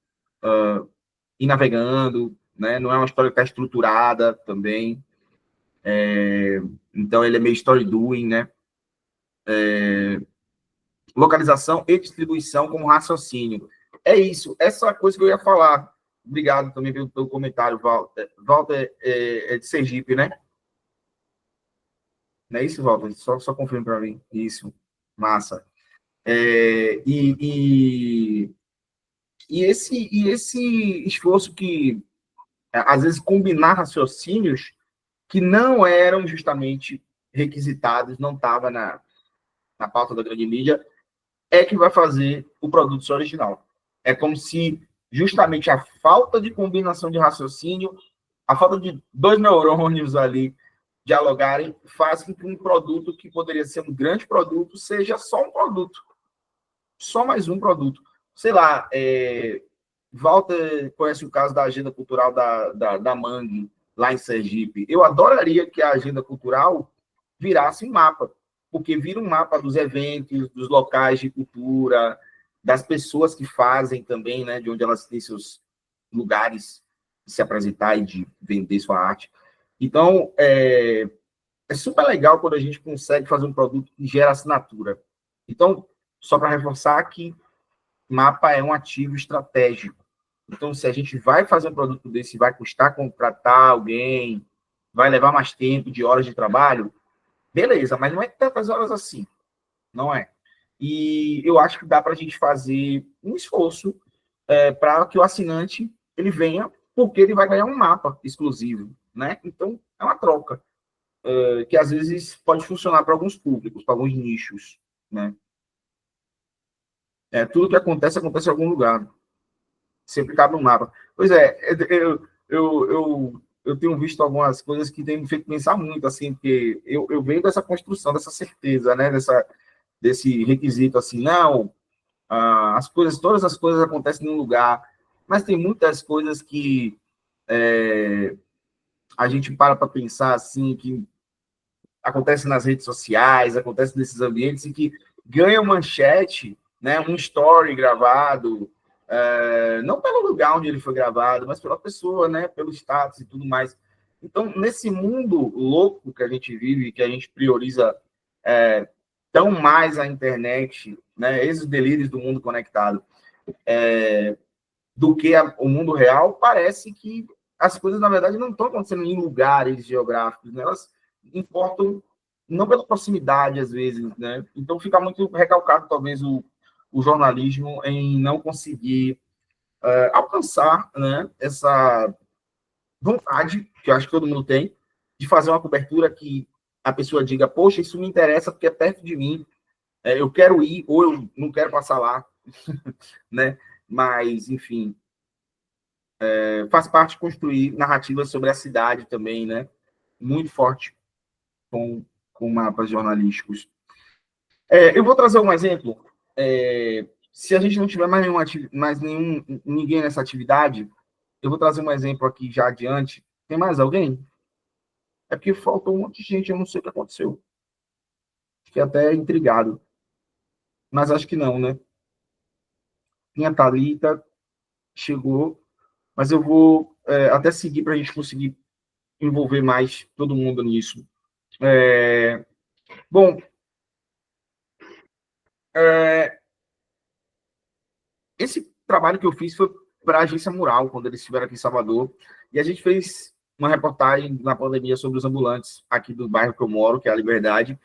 ir navegando, né? Não é uma história que está estruturada também. Então, ele é meio story doing, né? Localização e distribuição como raciocínio. É isso, essa coisa que eu ia falar. Obrigado também pelo comentário, Walter. Walter é de Sergipe, né? Não é isso, Walter? Só confirma para mim. Isso, massa. E esse esforço que, às vezes, combinar raciocínios que não eram justamente requisitados, não estava na pauta da grande mídia, é que vai fazer o produto ser original. É como se justamente a falta de combinação de raciocínio, a falta de dois neurônios ali dialogarem, faz com que um produto que poderia ser um grande produto seja só um produto. Só mais um produto. Sei lá, Walter conhece o caso da agenda cultural da Mangue, lá em Sergipe. Eu adoraria que a agenda cultural virasse um mapa, porque vira um mapa dos eventos, dos locais de cultura, das pessoas que fazem também, né, de onde elas têm seus lugares de se apresentar e de vender sua arte. Então, é super legal quando a gente consegue fazer um produto que gera assinatura. Então, só para reforçar que mapa é um ativo estratégico. Então, se a gente vai fazer um produto desse, vai custar contratar alguém, vai levar mais tempo, de horas de trabalho, beleza, mas não é tantas horas assim, não é? E eu acho que dá para a gente fazer um esforço para que o assinante ele venha, porque ele vai ganhar um mapa exclusivo, né? Então, é uma troca, que às vezes pode funcionar para alguns públicos, para alguns nichos, né? Tudo que acontece em algum lugar. Sempre cabe um mapa. Pois é, eu tenho visto algumas coisas que têm me feito pensar muito, assim, porque eu venho dessa construção, dessa certeza, né, desse requisito, assim, não, todas as coisas acontecem num lugar, mas tem muitas coisas que a gente para pensar, assim, que acontecem nas redes sociais, acontecem nesses ambientes, e que ganham manchete, né, um story gravado, não pelo lugar onde ele foi gravado, mas pela pessoa, né, pelo status e tudo mais. Então, nesse mundo louco que a gente vive, que a gente prioriza tão mais a internet, né, esses delírios do mundo conectado, do que o mundo real, parece que as coisas, na verdade, não estão acontecendo em lugares geográficos, né? Elas importam não pela proximidade, às vezes, né? Então, fica muito recalcado, talvez, o jornalismo em não conseguir alcançar, né, essa vontade, que eu acho que todo mundo tem, de fazer uma cobertura que a pessoa diga, poxa, isso me interessa porque é perto de mim, eu quero ir, ou eu não quero passar lá, né? Mas, enfim, faz parte de construir narrativas sobre a cidade também, né? Muito forte com mapas jornalísticos. Eu vou trazer um exemplo. Se a gente não tiver mais ninguém nessa atividade, eu vou trazer um exemplo aqui já adiante. Tem mais alguém? É porque faltou um monte de gente, eu não sei o que aconteceu. Fiquei até intrigado. Mas acho que não, né? Tinha a Thalita, chegou, mas eu vou até seguir para a gente conseguir envolver mais todo mundo nisso. Bom, esse trabalho que eu fiz foi para a Agência Mural, quando eles estiveram aqui em Salvador, e a gente fez uma reportagem na pandemia sobre os ambulantes aqui do bairro que eu moro, que é a Liberdade,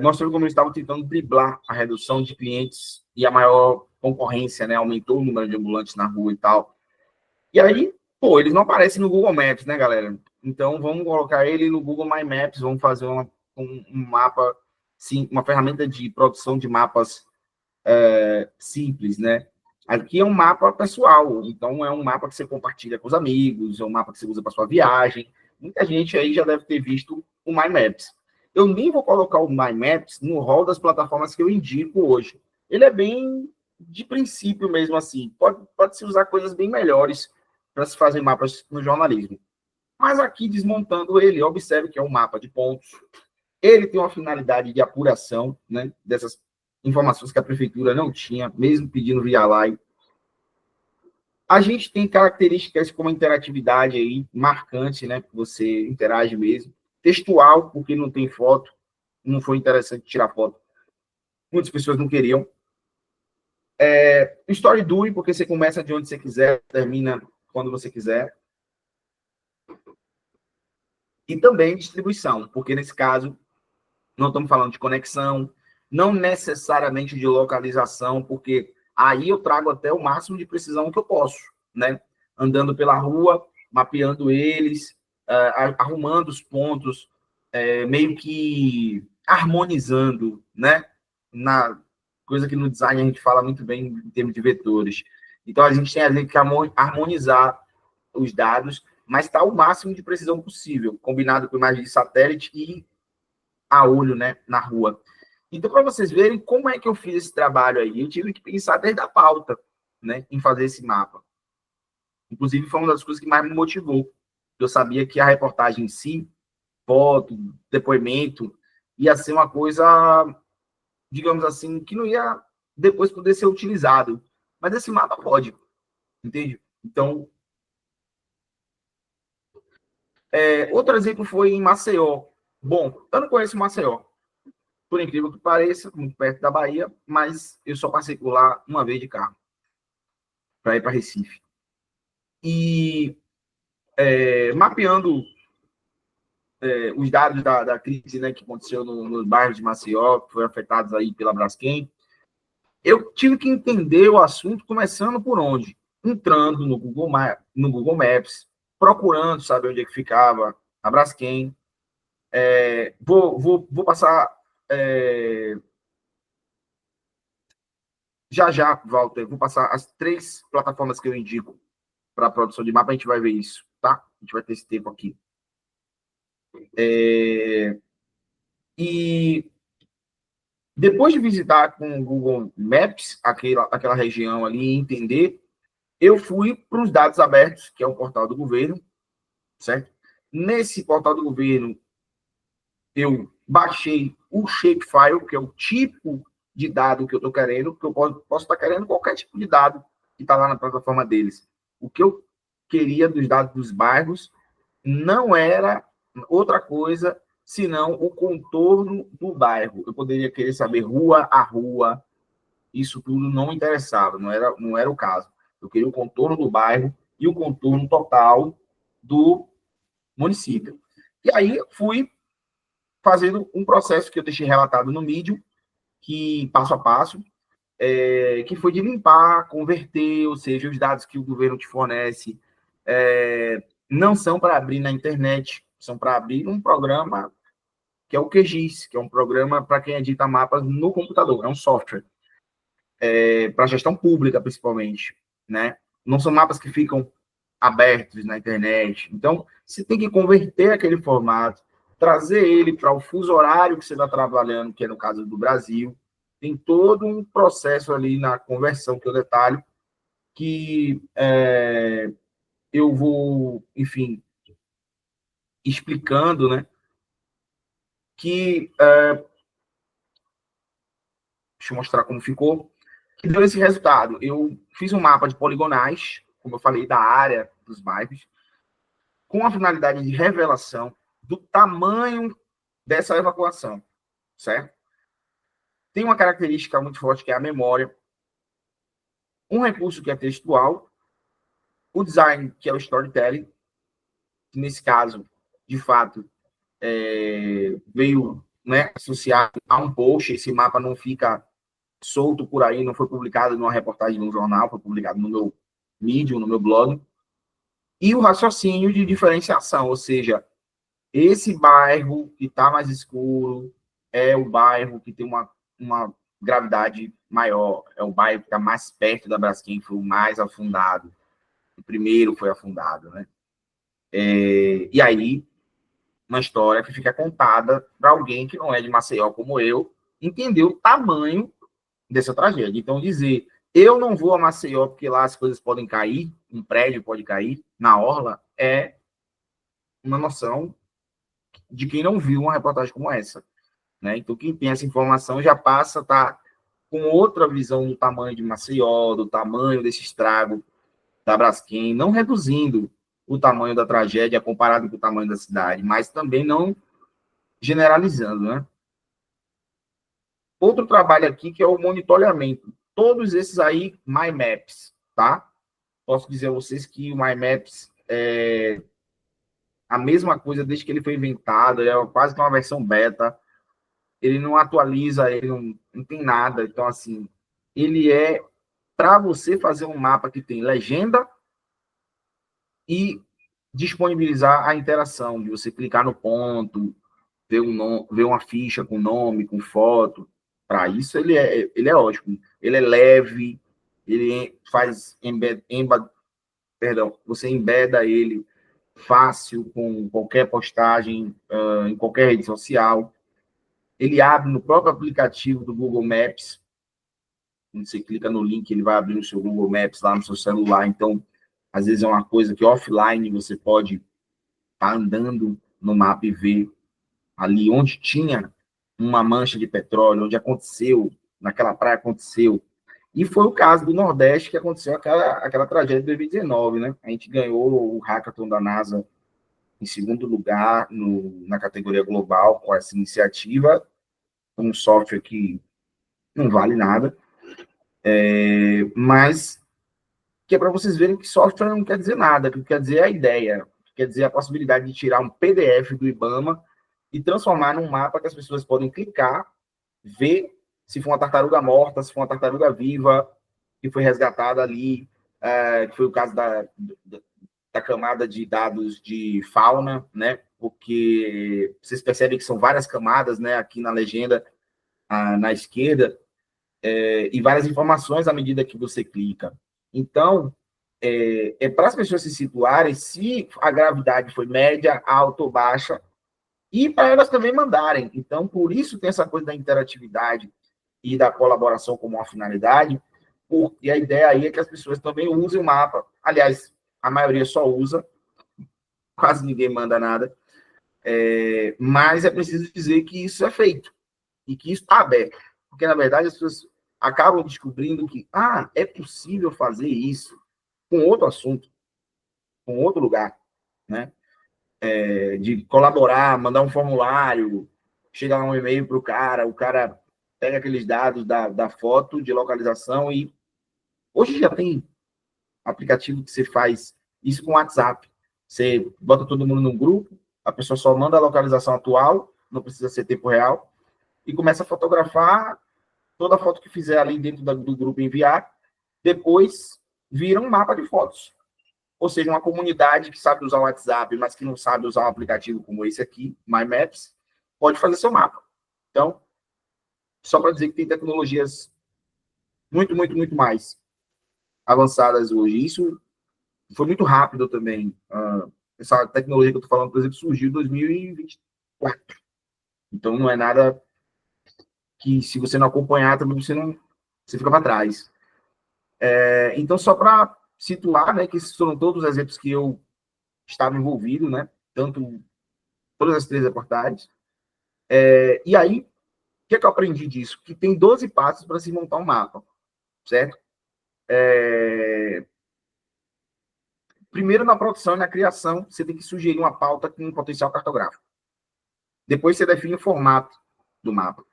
mostrando como eles estavam tentando driblar a redução de clientes e a maior concorrência, né? Aumentou o número de ambulantes na rua e tal. E aí, pô, eles não aparecem no Google Maps, né, galera? Então, vamos colocar ele no Google My Maps, vamos fazer um mapa, sim, uma ferramenta de produção de mapas simples, né? Aqui é um mapa pessoal, então é um mapa que você compartilha com os amigos, é um mapa que você usa para sua viagem. Muita gente aí já deve ter visto o My Maps. Eu nem vou colocar o My Maps no rol das plataformas que eu indico hoje. Ele é bem de princípio mesmo assim. Pode-se usar coisas bem melhores para se fazer mapas no jornalismo. Mas aqui, desmontando ele, observe que é um mapa de pontos. Ele tem uma finalidade de apuração, né, dessas informações que a prefeitura não tinha, mesmo pedindo via live. A gente tem características como interatividade aí, marcante, né, que você interage mesmo. Textual, porque não tem foto, não foi interessante tirar foto. Muitas pessoas não queriam. Story doing, porque você começa de onde você quiser, termina quando você quiser. E também distribuição, porque nesse caso não estamos falando de conexão, não necessariamente de localização, porque aí eu trago até o máximo de precisão que eu posso, né? Andando pela rua, mapeando eles, arrumando os pontos, meio que harmonizando, né? Na coisa que no design a gente fala muito bem em termos de vetores. Então, a gente tem que harmonizar os dados, mas está o máximo de precisão possível, combinado com imagem de satélite e a olho, né, na rua. Então, para vocês verem como é que eu fiz esse trabalho aí, eu tive que pensar desde a pauta, né, em fazer esse mapa. Inclusive, foi uma das coisas que mais me motivou. Eu sabia que a reportagem em si, foto, depoimento, ia ser uma coisa, digamos assim, que não ia depois poder ser utilizado. Mas esse mapa pode, entende? Então, outro exemplo foi em Maceió. Bom, eu não conheço Maceió, por incrível que pareça, muito perto da Bahia, mas eu só passei por lá uma vez de carro, para ir para Recife. E mapeando os dados da crise, né, que aconteceu nos bairros de Maceió, que foram afetados aí pela Braskem, eu tive que entender o assunto começando por onde? Entrando no Google Maps, procurando saber onde é que ficava a Braskem. Vou passar... Já, Walter, vou passar as 3 plataformas que eu indico para a produção de mapa, a gente vai ver isso, tá? A gente vai ter esse tempo aqui. E depois de visitar com o Google Maps aquela região ali e entender, eu fui para os dados abertos, que é o portal do governo, certo? Nesse portal do governo, eu baixei o shapefile, que é o tipo de dado que eu estou querendo, que eu posso estar querendo qualquer tipo de dado que está lá na plataforma deles. O que eu queria dos dados dos bairros não era outra coisa senão o contorno do bairro. Eu poderia querer saber rua a rua, isso tudo não me interessava, não era o caso. Eu queria o contorno do bairro e o contorno total do município. E aí fui fazendo um processo que eu deixei relatado no Medium, que passo a passo, que foi de limpar, converter, ou seja, os dados que o governo te fornece não são para abrir na internet, são para abrir um programa que é o QGIS, que é um programa para quem edita mapas no computador, é um software, para gestão pública, principalmente, né? Não são mapas que ficam abertos na internet. Então, você tem que converter aquele formato, trazer ele para o fuso horário que você está trabalhando, que é no caso do Brasil. Tem todo um processo ali na conversão, que eu detalho, que eu vou, enfim, explicando, né? Que, deixa eu mostrar como ficou, que deu esse resultado. Eu fiz um mapa de poligonais, como eu falei, da área dos bairros, com a finalidade de revelação do tamanho dessa evacuação, certo? Tem uma característica muito forte, que é a memória, um recurso que é textual, o design, que é o storytelling, que nesse caso, de fato, veio, né, associado a um post. Esse mapa não fica solto por aí, não foi publicado numa reportagem de um jornal, foi publicado no meu Medium, no meu blog. E o raciocínio de diferenciação, ou seja, esse bairro que está mais escuro é o bairro que tem uma gravidade maior, é o bairro que está mais perto da Braskem, foi o mais afundado, o primeiro foi afundado, né? E aí, uma história que fica contada para alguém que não é de Maceió como eu, entender o tamanho dessa tragédia. Então, dizer, eu não vou a Maceió porque lá as coisas podem cair, um prédio pode cair na orla, é uma noção de quem não viu uma reportagem como essa, né? Então, quem tem essa informação já passa a estar com outra visão do tamanho de Maceió, do tamanho desse estrago da Braskem, não reduzindo o tamanho da tragédia comparado com o tamanho da cidade, mas também não generalizando, né? Outro trabalho aqui que é o monitoramento. Todos esses aí, MyMaps, tá? Posso dizer a vocês que o MyMaps é a mesma coisa desde que ele foi inventado, ele é quase que uma versão beta, ele não atualiza, ele não tem nada. Então, assim, ele é para você fazer um mapa que tem legenda e disponibilizar a interação, de você clicar no ponto, ver uma ficha com nome, com foto. Para isso, ele é ótimo. Ele é leve, ele faz você embeda ele fácil com qualquer postagem, em qualquer rede social. Ele abre no próprio aplicativo do Google Maps. Quando você clica no link, ele vai abrir no seu Google Maps lá no seu celular. Então, às vezes é uma coisa que offline você pode estar andando no mapa e ver ali onde tinha uma mancha de petróleo, onde aconteceu, naquela praia aconteceu. E foi o caso do Nordeste, que aconteceu aquela tragédia de 2019, né? A gente ganhou o hackathon da NASA em segundo lugar na categoria global com essa iniciativa, um software que não vale nada, mas que é para vocês verem que software não quer dizer nada, o que quer dizer é a ideia, quer dizer a possibilidade de tirar um PDF do IBAMA e transformar num mapa que as pessoas podem clicar, ver se foi uma tartaruga morta, se foi uma tartaruga viva, que foi resgatada ali, que foi o caso da camada de dados de fauna, né? Porque vocês percebem que são várias camadas, né? Aqui na legenda, na esquerda, e várias informações à medida que você clica. Então, para as pessoas se situarem se a gravidade foi média, alta ou baixa, e para elas também mandarem. Então, por isso tem essa coisa da interatividade e da colaboração como uma finalidade, e a ideia aí é que as pessoas também usem o mapa. Aliás, a maioria só usa, quase ninguém manda nada, mas é preciso dizer que isso é feito, e que isso está aberto. Porque, na verdade, as pessoas acabam descobrindo que é possível fazer isso com outro assunto, com outro lugar, né? De colaborar, mandar um formulário, chega lá um e-mail para o cara pega aqueles dados da foto de localização e hoje já tem aplicativo que você faz isso com WhatsApp. Você bota todo mundo num grupo, a pessoa só manda a localização atual, não precisa ser tempo real, e começa a fotografar toda foto que fizer ali dentro do grupo enviar, depois vira um mapa de fotos. Ou seja, uma comunidade que sabe usar o WhatsApp, mas que não sabe usar um aplicativo como esse aqui, My Maps, pode fazer seu mapa. Então, só para dizer que tem tecnologias muito, muito, muito mais avançadas hoje. Isso foi muito rápido também. Essa tecnologia que eu estou falando, por exemplo, surgiu em 2024. Então, não é nada que, se você não acompanhar, também você fica para trás. Então, só para situar, né, que esses foram todos os exemplos que eu estava envolvido, né, todas as 3 reportagens. E aí, o que eu aprendi disso? Que tem 12 passos para se montar um mapa, certo? Primeiro, na produção e na criação, você tem que sugerir uma pauta com um potencial cartográfico. Depois, você define o formato do mapa.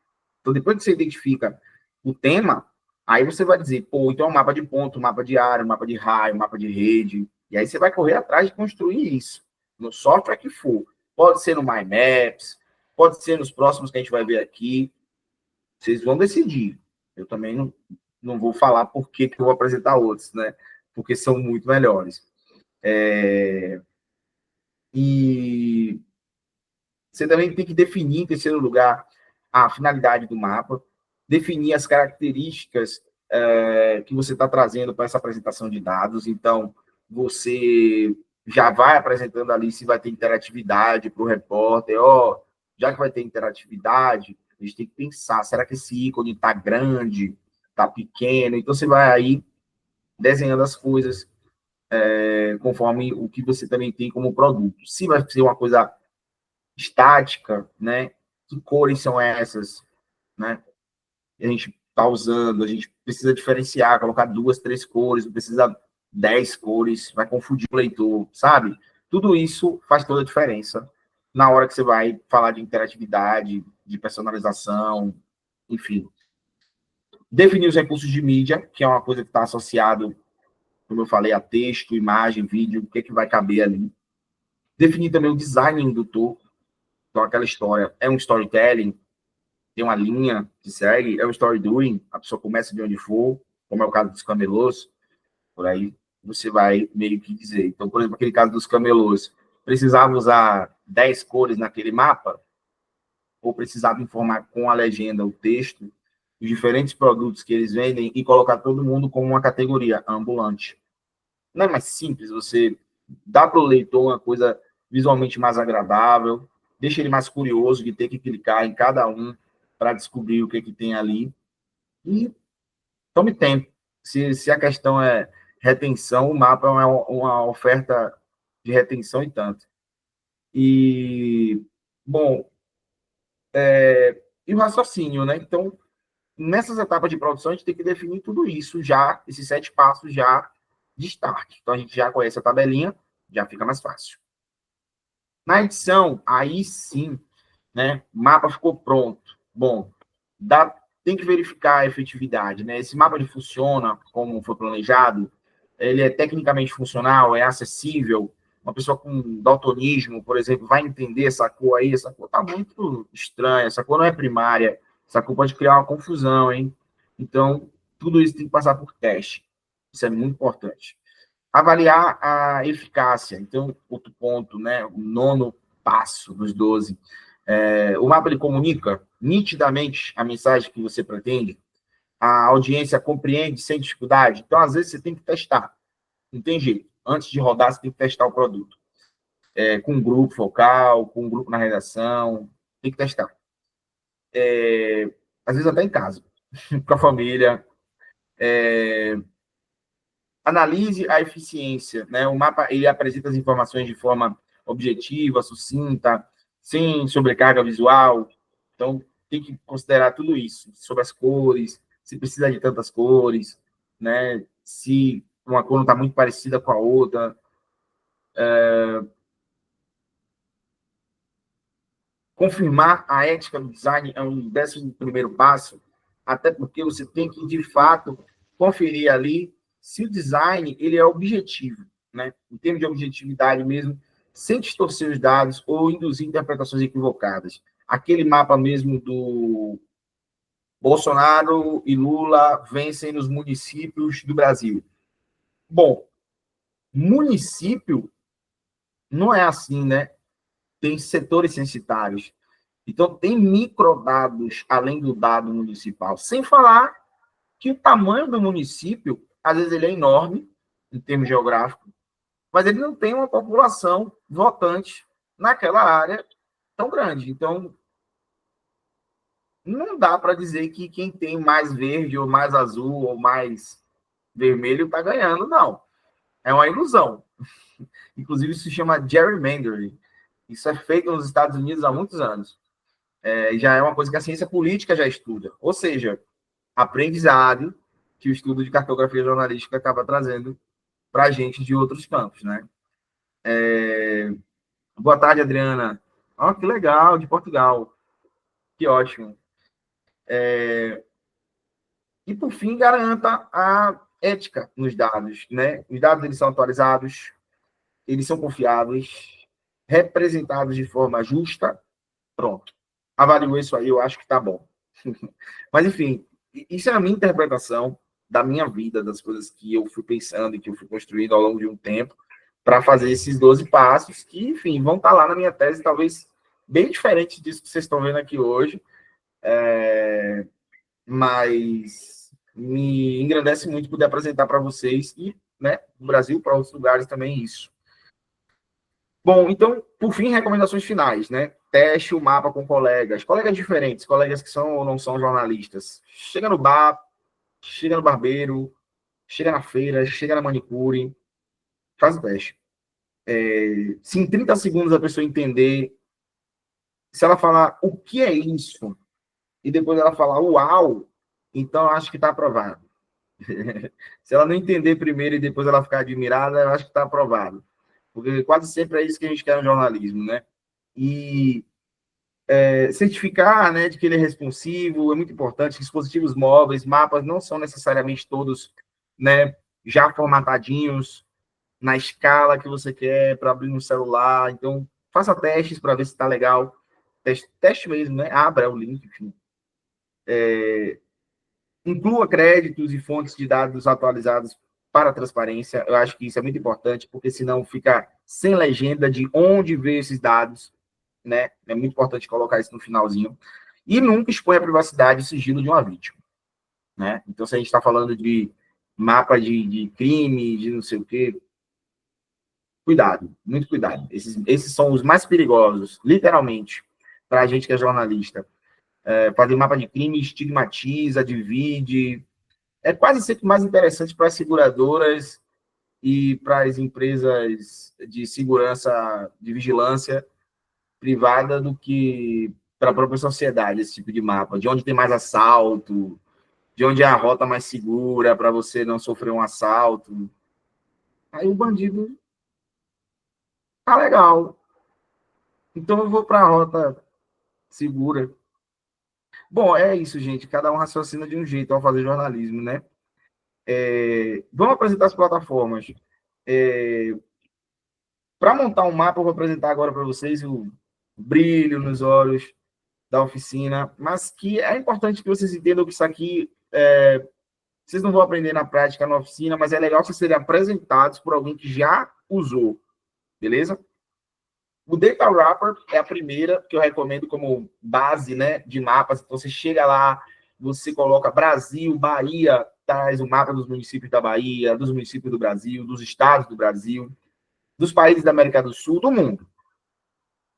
Então, depois que você identifica o tema, aí você vai dizer, pô, então é um mapa de ponto, um mapa de área, um mapa de raio, um mapa de rede. E aí você vai correr atrás de construir isso, no software que for. Pode ser no My Maps, pode ser nos próximos que a gente vai ver aqui. Vocês vão decidir. Eu também não vou falar por que eu vou apresentar outros, né? Porque são muito melhores. E você também tem que definir, em terceiro lugar, a finalidade do mapa, definir as características que você está trazendo para essa apresentação de dados. Então, você já vai apresentando ali se vai ter interatividade para o repórter. Já que vai ter interatividade, a gente tem que pensar, será que esse ícone está grande, está pequeno? Então, você vai aí desenhando as coisas conforme o que você também tem como produto. Se vai ser uma coisa estática, né? Que cores são essas, né? A gente está usando, a gente precisa diferenciar, colocar 2, 3 cores, não precisa 10 cores, vai confundir o leitor, sabe? Tudo isso faz toda a diferença na hora que você vai falar de interatividade, de personalização, enfim. Definir os recursos de mídia, que é uma coisa que está associado, como eu falei, a texto, imagem, vídeo, o que vai caber ali. Definir também o design indutor. Então, aquela história é um storytelling, tem uma linha que segue, é um story doing, a pessoa começa de onde for, como é o caso dos camelôs, por aí você vai meio que dizer. Então, por exemplo, aquele caso dos camelôs, precisava usar 10 cores naquele mapa, ou precisava informar com a legenda o texto, os diferentes produtos que eles vendem e colocar todo mundo como uma categoria ambulante. Não é mais simples você dar para o leitor uma coisa visualmente mais agradável, deixa ele mais curioso de ter que clicar em cada um para descobrir o que tem ali. E tome tempo. Se a questão é retenção, o mapa é uma oferta de retenção e tanto. E, bom, e o raciocínio, né? Então, nessas etapas de produção, a gente tem que definir tudo isso já, esses 7 passos já de start. Então, a gente já conhece a tabelinha, já fica mais fácil. Na edição, aí sim, né? Mapa ficou pronto. Bom, tem que verificar a efetividade, né? Esse mapa ele funciona como foi planejado, ele é tecnicamente funcional, é acessível. Uma pessoa com daltonismo, por exemplo, vai entender essa cor aí, essa cor tá muito estranha, essa cor não é primária, essa cor pode criar uma confusão, hein? Então, tudo isso tem que passar por teste. Isso é muito importante. Avaliar a eficácia. Então, outro ponto, né? O 9º passo dos 12. O mapa ele comunica nitidamente a mensagem que você pretende. A audiência compreende sem dificuldade. Então, às vezes, você tem que testar. Não tem jeito. Antes de rodar, você tem que testar o produto. Com um grupo focal, com um grupo na redação. Tem que testar. Às vezes, até em casa. Com a família. Analise a eficiência, né? O mapa ele apresenta as informações de forma objetiva, sucinta, sem sobrecarga visual. Então, tem que considerar tudo isso, sobre as cores, se precisa de tantas cores, né? Se uma cor não está muito parecida com a outra. Confirmar a ética do design é um 11º passo, até porque você tem que, de fato, conferir ali se o design ele é objetivo, né? Em termos de objetividade mesmo, sem distorcer os dados ou induzir interpretações equivocadas. Aquele mapa mesmo Bolsonaro e Lula vencem nos municípios do Brasil. Bom, município não é assim, né? Tem setores censitários. Então, tem microdados além do dado municipal. Sem falar que o tamanho do município, às vezes, ele é enorme, em termos geográficos, mas ele não tem uma população votante naquela área tão grande. Então, não dá para dizer que quem tem mais verde, ou mais azul, ou mais vermelho está ganhando, não. É uma ilusão. Inclusive, isso se chama gerrymandering. Isso é feito nos Estados Unidos há muitos anos. Já é uma coisa que a ciência política já estuda. Ou seja, aprendizado que o estudo de cartografia jornalística acaba trazendo para a gente de outros campos, né? Boa tarde, Adriana. Oh, que legal, de Portugal. Que ótimo. E, por fim, garanta a ética nos dados, né? Os dados, eles são atualizados, eles são confiáveis, representados de forma justa. Pronto. Avaliou isso aí, eu acho que está bom. Mas, enfim, isso é a minha interpretação da minha vida, das coisas que eu fui pensando e que eu fui construindo ao longo de um tempo para fazer esses 12 passos que, enfim, vão estar lá na minha tese, talvez bem diferente disso que vocês estão vendo aqui hoje, mas me engrandece muito poder apresentar para vocês e, né, no Brasil, para outros lugares também isso. Bom, então, por fim, recomendações finais, né? Teste o mapa com colegas diferentes, colegas que são ou não são jornalistas. Chega no bar, chega no barbeiro, chega na feira, chega na manicure, faz o teste. Se em 30 segundos a pessoa entender, se ela falar o que é isso, e depois ela falar uau, então eu acho que está aprovado. Se ela não entender primeiro e depois ela ficar admirada, eu acho que está aprovado. Porque quase sempre é isso que a gente quer no jornalismo, né? E certificar, né, de que ele é responsivo é muito importante. Dispositivos móveis, mapas não são necessariamente todos, né, já formatadinhos na escala que você quer para abrir no celular. Então, faça testes para ver se está legal. Teste mesmo, né? Abra o link, enfim. Inclua créditos e fontes de dados atualizados para a transparência. Eu acho que isso é muito importante, porque senão fica sem legenda de onde veio esses dados, né? É muito importante colocar isso no finalzinho. E nunca expõe a privacidade e sigilo de uma vítima, né? Então, se a gente está falando de mapa de crime, de não sei o quê, cuidado, muito cuidado. Esses são os mais perigosos, literalmente, para a gente que é jornalista. Fazer mapa de crime estigmatiza, divide. É quase sempre mais interessante para as seguradoras e para as empresas de segurança, de vigilância privada, do que para a própria sociedade, esse tipo de mapa. De onde tem mais assalto, de onde é a rota mais segura para você não sofrer um assalto. Aí o bandido tá legal. Então eu vou para a rota segura. Bom, é isso, gente. Cada um raciocina de um jeito ao fazer jornalismo, né? Vamos apresentar as plataformas. Para montar um mapa, eu vou apresentar agora para vocês o brilho nos olhos da oficina, mas que é importante que vocês entendam que isso aqui vocês não vão aprender na prática na oficina, mas é legal vocês serem apresentados por alguém que já usou, beleza? O Data Wrapper é a primeira que eu recomendo como base, né, de mapas. Então, você chega lá, você coloca Brasil, Bahia, traz o mapa dos municípios da Bahia, dos municípios do Brasil, dos estados do Brasil, dos países da América do Sul, do mundo.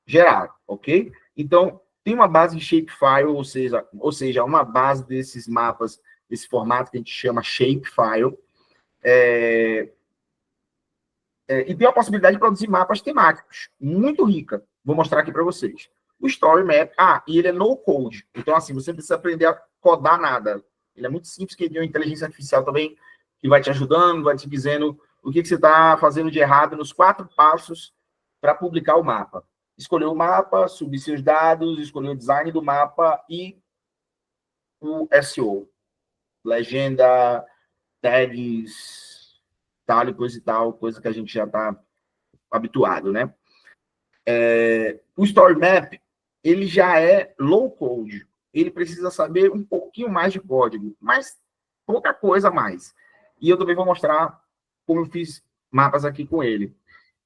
Geral, ok? Então, tem uma base de shapefile, ou seja, uma base desses mapas, desse formato que a gente chama shapefile, e tem a possibilidade de produzir mapas temáticos, muito rica. Vou mostrar aqui para vocês. O Story Map, e ele é no code. Então, assim, você não precisa aprender a codar nada. Ele é muito simples, que tem uma inteligência artificial também que vai te ajudando, vai te dizendo o que você está fazendo de errado nos 4 passos para publicar o mapa. Escolher o mapa, subir seus dados, escolher o design do mapa e o SEO. Legenda, tags, tal e coisa e tal, coisa que a gente já está habituado, né? O Story Map, ele já é low code, ele precisa saber um pouquinho mais de código, mas pouca coisa a mais. E eu também vou mostrar como eu fiz mapas aqui com ele.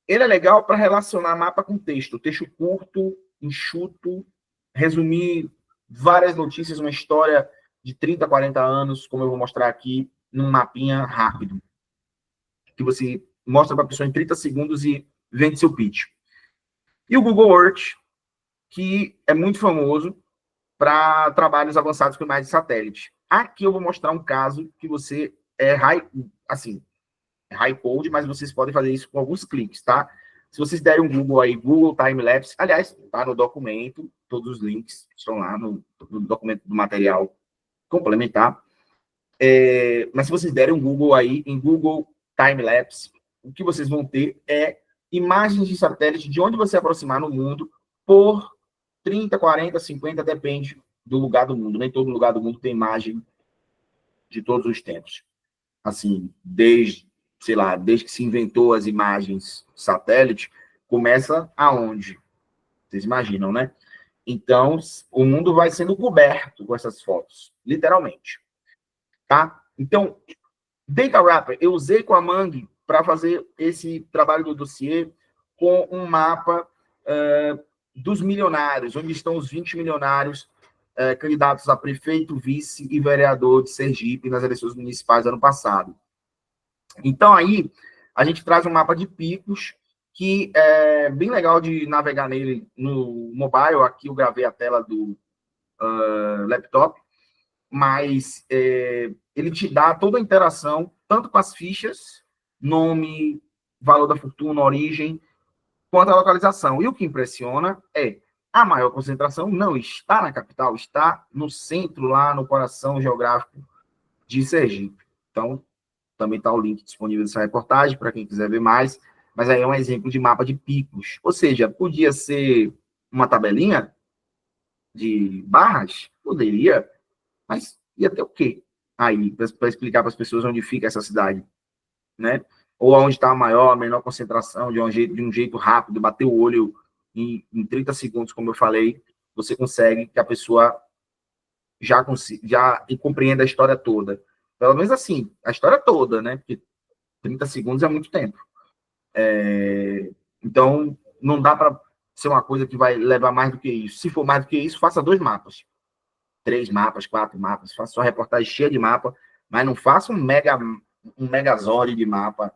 Ele é legal para relacionar mapa com texto curto, enxuto, resumir várias notícias, uma história de 30, 40 anos, como eu vou mostrar aqui, num mapinha rápido, que você mostra para a pessoa em 30 segundos e vende seu pitch. E o Google Earth, que é muito famoso para trabalhos avançados com imagem de satélite. Aqui eu vou mostrar um caso que você high code, mas vocês podem fazer isso com alguns cliques, tá? Se vocês derem um Google aí, Google Time-Lapse, aliás, tá no documento, todos os links estão lá no documento do material complementar. Mas se vocês derem um Google aí, em Google Time-Lapse, o que vocês vão ter é imagens de satélite de onde você aproximar no mundo por 30, 40, 50, depende do lugar do mundo. Nem todo lugar do mundo tem imagem de todos os tempos. Assim, desde que se inventou as imagens satélite, começa aonde? Vocês imaginam, né? Então, o mundo vai sendo coberto com essas fotos, literalmente. Tá? Então, Data Wrapper, eu usei com a Mangue para fazer esse trabalho do dossiê com um mapa dos milionários, onde estão os 20 milionários candidatos a prefeito, vice e vereador de Sergipe nas eleições municipais do ano passado. Então, aí, a gente traz um mapa de picos que é bem legal de navegar nele no mobile. Aqui eu gravei a tela do laptop, mas ele te dá toda a interação, tanto com as fichas, nome, valor da fortuna, origem, quanto a localização. E o que impressiona é a maior concentração não está na capital, está no centro, lá no coração geográfico de Sergipe. Então, também está o link disponível dessa reportagem para quem quiser ver mais, mas aí é um exemplo de mapa de picos. Ou seja, podia ser uma tabelinha de barras? Poderia, mas ia ter o quê? Aí, para explicar para as pessoas onde fica essa cidade, né? Ou onde está a maior, a menor concentração, de um jeito rápido, bater o olho em 30 segundos, como eu falei, você consegue que a pessoa já compreenda a história toda. Pelo menos assim, a história toda, né? Porque 30 segundos é muito tempo. Então, não dá para ser uma coisa que vai levar mais do que isso. Se for mais do que isso, faça 2 mapas. 3 mapas, 4 mapas. Faça sua reportagem cheia de mapa, mas não faça um megazord de mapa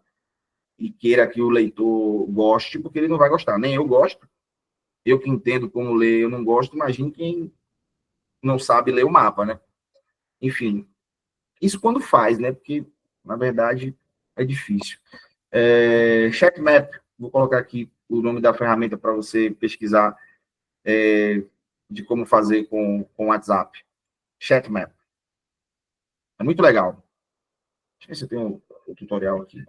e queira que o leitor goste, porque ele não vai gostar. Nem eu gosto. Eu que entendo como ler, eu não gosto. Imagine quem não sabe ler o mapa, né? Enfim, isso quando faz, né? Porque, na verdade, é difícil. Checkmap, vou colocar aqui o nome da ferramenta para você pesquisar de como fazer com o WhatsApp. Checkmap. É muito legal. Deixa eu ver se eu tenho o tutorial aqui.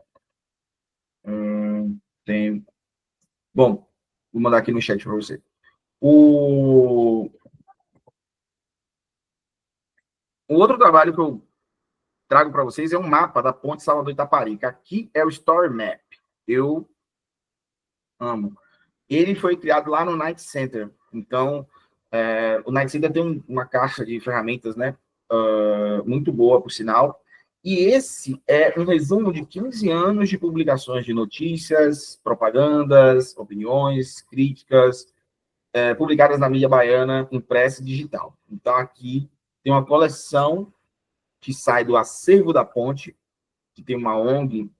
Tem. Bom, vou mandar aqui no chat para você. O outro trabalho que eu trago para vocês é um mapa da Ponte Salvador Itaparica. Aqui é o Story Map. Eu amo. Ele foi criado lá no Night Center. Então, o Night Center tem uma caixa de ferramentas, né? Muito boa, por sinal. E esse é um resumo de 15 anos de publicações de notícias, propagandas, opiniões, críticas, publicadas na mídia baiana, impressa e digital. Então, aqui tem uma coleção que sai do acervo da Ponte, que tem uma ONG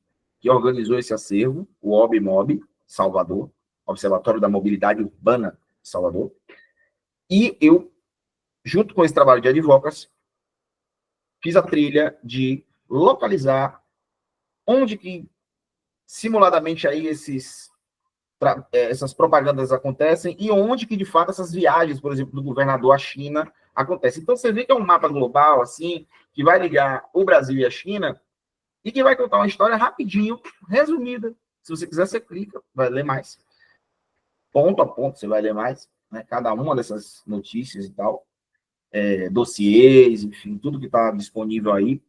que organizou esse acervo, o OBMOB, Salvador, Observatório da Mobilidade Urbana de Salvador. E eu, junto com esse trabalho de advocacy, fiz a trilha de localizar onde que, simuladamente, aí essas propagandas acontecem e onde que, de fato, essas viagens, por exemplo, do governador à China acontecem. Então, você vê que é um mapa global, assim, que vai ligar o Brasil e a China e que vai contar uma história rapidinho, resumida. Se você quiser, você clica, vai ler mais. Ponto a ponto, você vai ler mais, né? Cada uma dessas notícias e tal, dossiês, enfim, tudo que está disponível aí.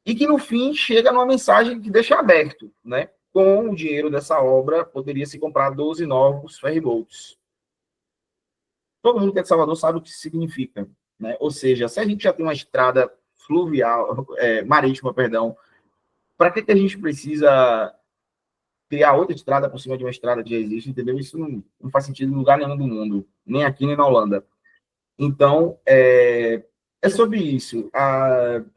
E que, no fim, chega numa mensagem que deixa aberto, né? Com o dinheiro dessa obra, poderia se comprar 12 novos ferryboats. Todo mundo que é de Salvador sabe o que isso significa. né? Ou seja, se a gente já tem uma estrada fluvial, marítima, perdão, para que a gente precisa criar outra estrada por cima de uma estrada que já existe, entendeu? Isso não faz sentido em lugar nenhum do mundo, nem aqui nem na Holanda. Então, é sobre isso.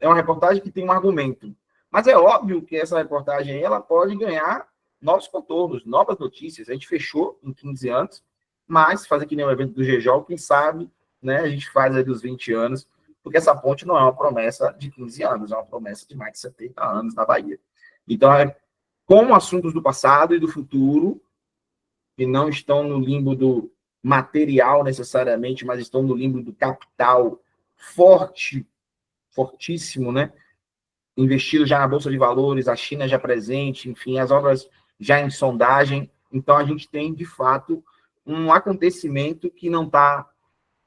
É uma reportagem que tem um argumento. Mas é óbvio que essa reportagem aí, ela pode ganhar novos contornos, novas notícias. A gente fechou em 15 anos, mas fazer que nem o evento do GEJOL, quem sabe, né, a gente faz aí dos 20 anos, porque essa ponte não é uma promessa de 15 anos, é uma promessa de mais de 70 anos na Bahia. Então, como assuntos do passado e do futuro, que não estão no limbo do material necessariamente, mas estão no limbo do capital fortíssimo, né? Investido já na Bolsa de Valores, a China já presente, enfim, as obras já em sondagem. Então, a gente tem, de fato, um acontecimento que não está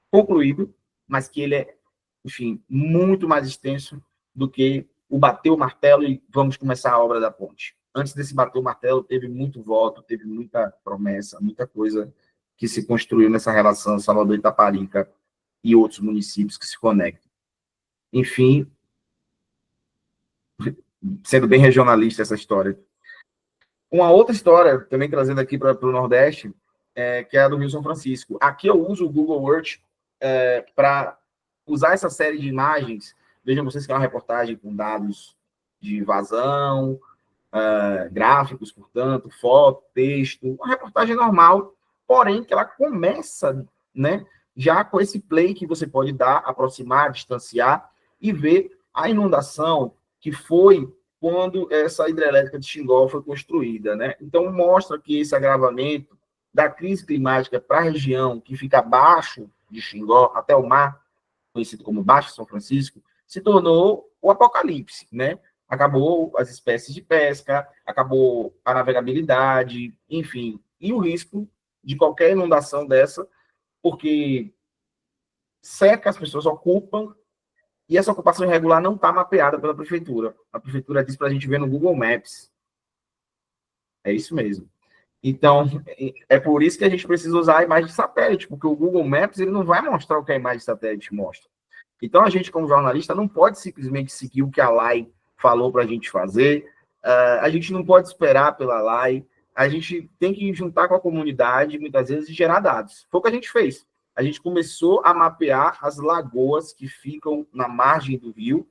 concluído, mas que ele é, enfim, muito mais extenso do que o bater o martelo e vamos começar a obra da ponte. Antes desse bater o martelo, teve muito voto, teve muita promessa, muita coisa que se construiu nessa relação Salvador Itaparica e outros municípios que se conectam. Enfim, sendo bem regionalista essa história. Uma outra história, também trazendo aqui para o Nordeste, que é a do Rio São Francisco. Aqui eu uso o Google Earth para usar essa série de imagens. Vejam vocês que é uma reportagem com dados de vazão, gráficos, portanto, foto, texto, uma reportagem normal, porém que ela começa, né, já com esse play que você pode dar, aproximar, distanciar e ver a inundação que foi quando essa hidrelétrica de Xingó foi construída, né? Então mostra que esse agravamento da crise climática para a região que fica abaixo de Xingó, até o mar, conhecido como Baixo São Francisco, se tornou o apocalipse, né? Acabou as espécies de pesca, acabou a navegabilidade, enfim, e o risco de qualquer inundação dessa, porque seca, as pessoas ocupam, e essa ocupação irregular não está mapeada pela prefeitura. A prefeitura diz para a gente ver no Google Maps. É isso mesmo. Então, é por isso que a gente precisa usar a imagem de satélite, porque o Google Maps ele não vai mostrar o que a imagem de satélite mostra. Então, a gente, como jornalista, não pode simplesmente seguir o que a LAI falou para a gente fazer, a gente não pode esperar pela LAI, a gente tem que juntar com a comunidade, muitas vezes, e gerar dados. Foi o que a gente fez. A gente começou a mapear as lagoas que ficam na margem do rio,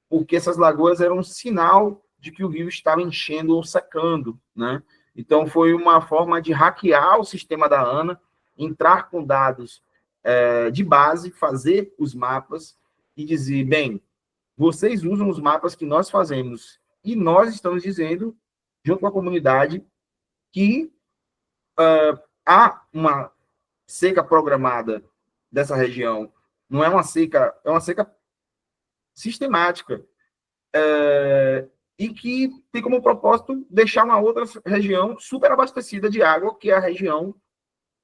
porque essas lagoas eram um sinal de que o rio estava enchendo ou secando, né? Então, foi uma forma de hackear o sistema da ANA, entrar com dados de base, fazer os mapas e dizer, bem, vocês usam os mapas que nós fazemos e nós estamos dizendo, junto com a comunidade, que há uma seca programada dessa região. Não é uma seca, é uma seca sistemática. E que tem como propósito deixar uma outra região super abastecida de água, que é a região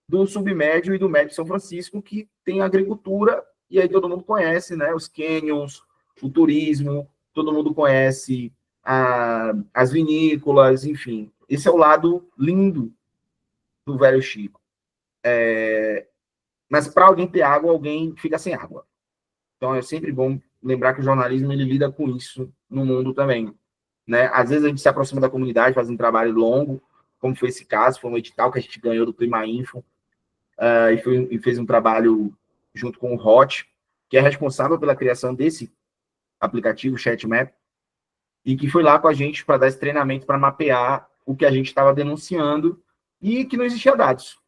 do submédio e do médio São Francisco, que tem agricultura, e aí todo mundo conhece, né, os canyons, o turismo, todo mundo conhece as vinícolas, enfim. Esse é o lado lindo do Velho Chico. Mas para alguém ter água, alguém fica sem água. Então é sempre bom lembrar que o jornalismo ele lida com isso no mundo também, né? Às vezes a gente se aproxima da comunidade, faz um trabalho longo, como foi esse caso, foi um edital que a gente ganhou do Clima Info, e fez um trabalho junto com o Hot, que é responsável pela criação desse aplicativo, ChatMap, e que foi lá com a gente para dar esse treinamento para mapear o que a gente estava denunciando e que não existia dados.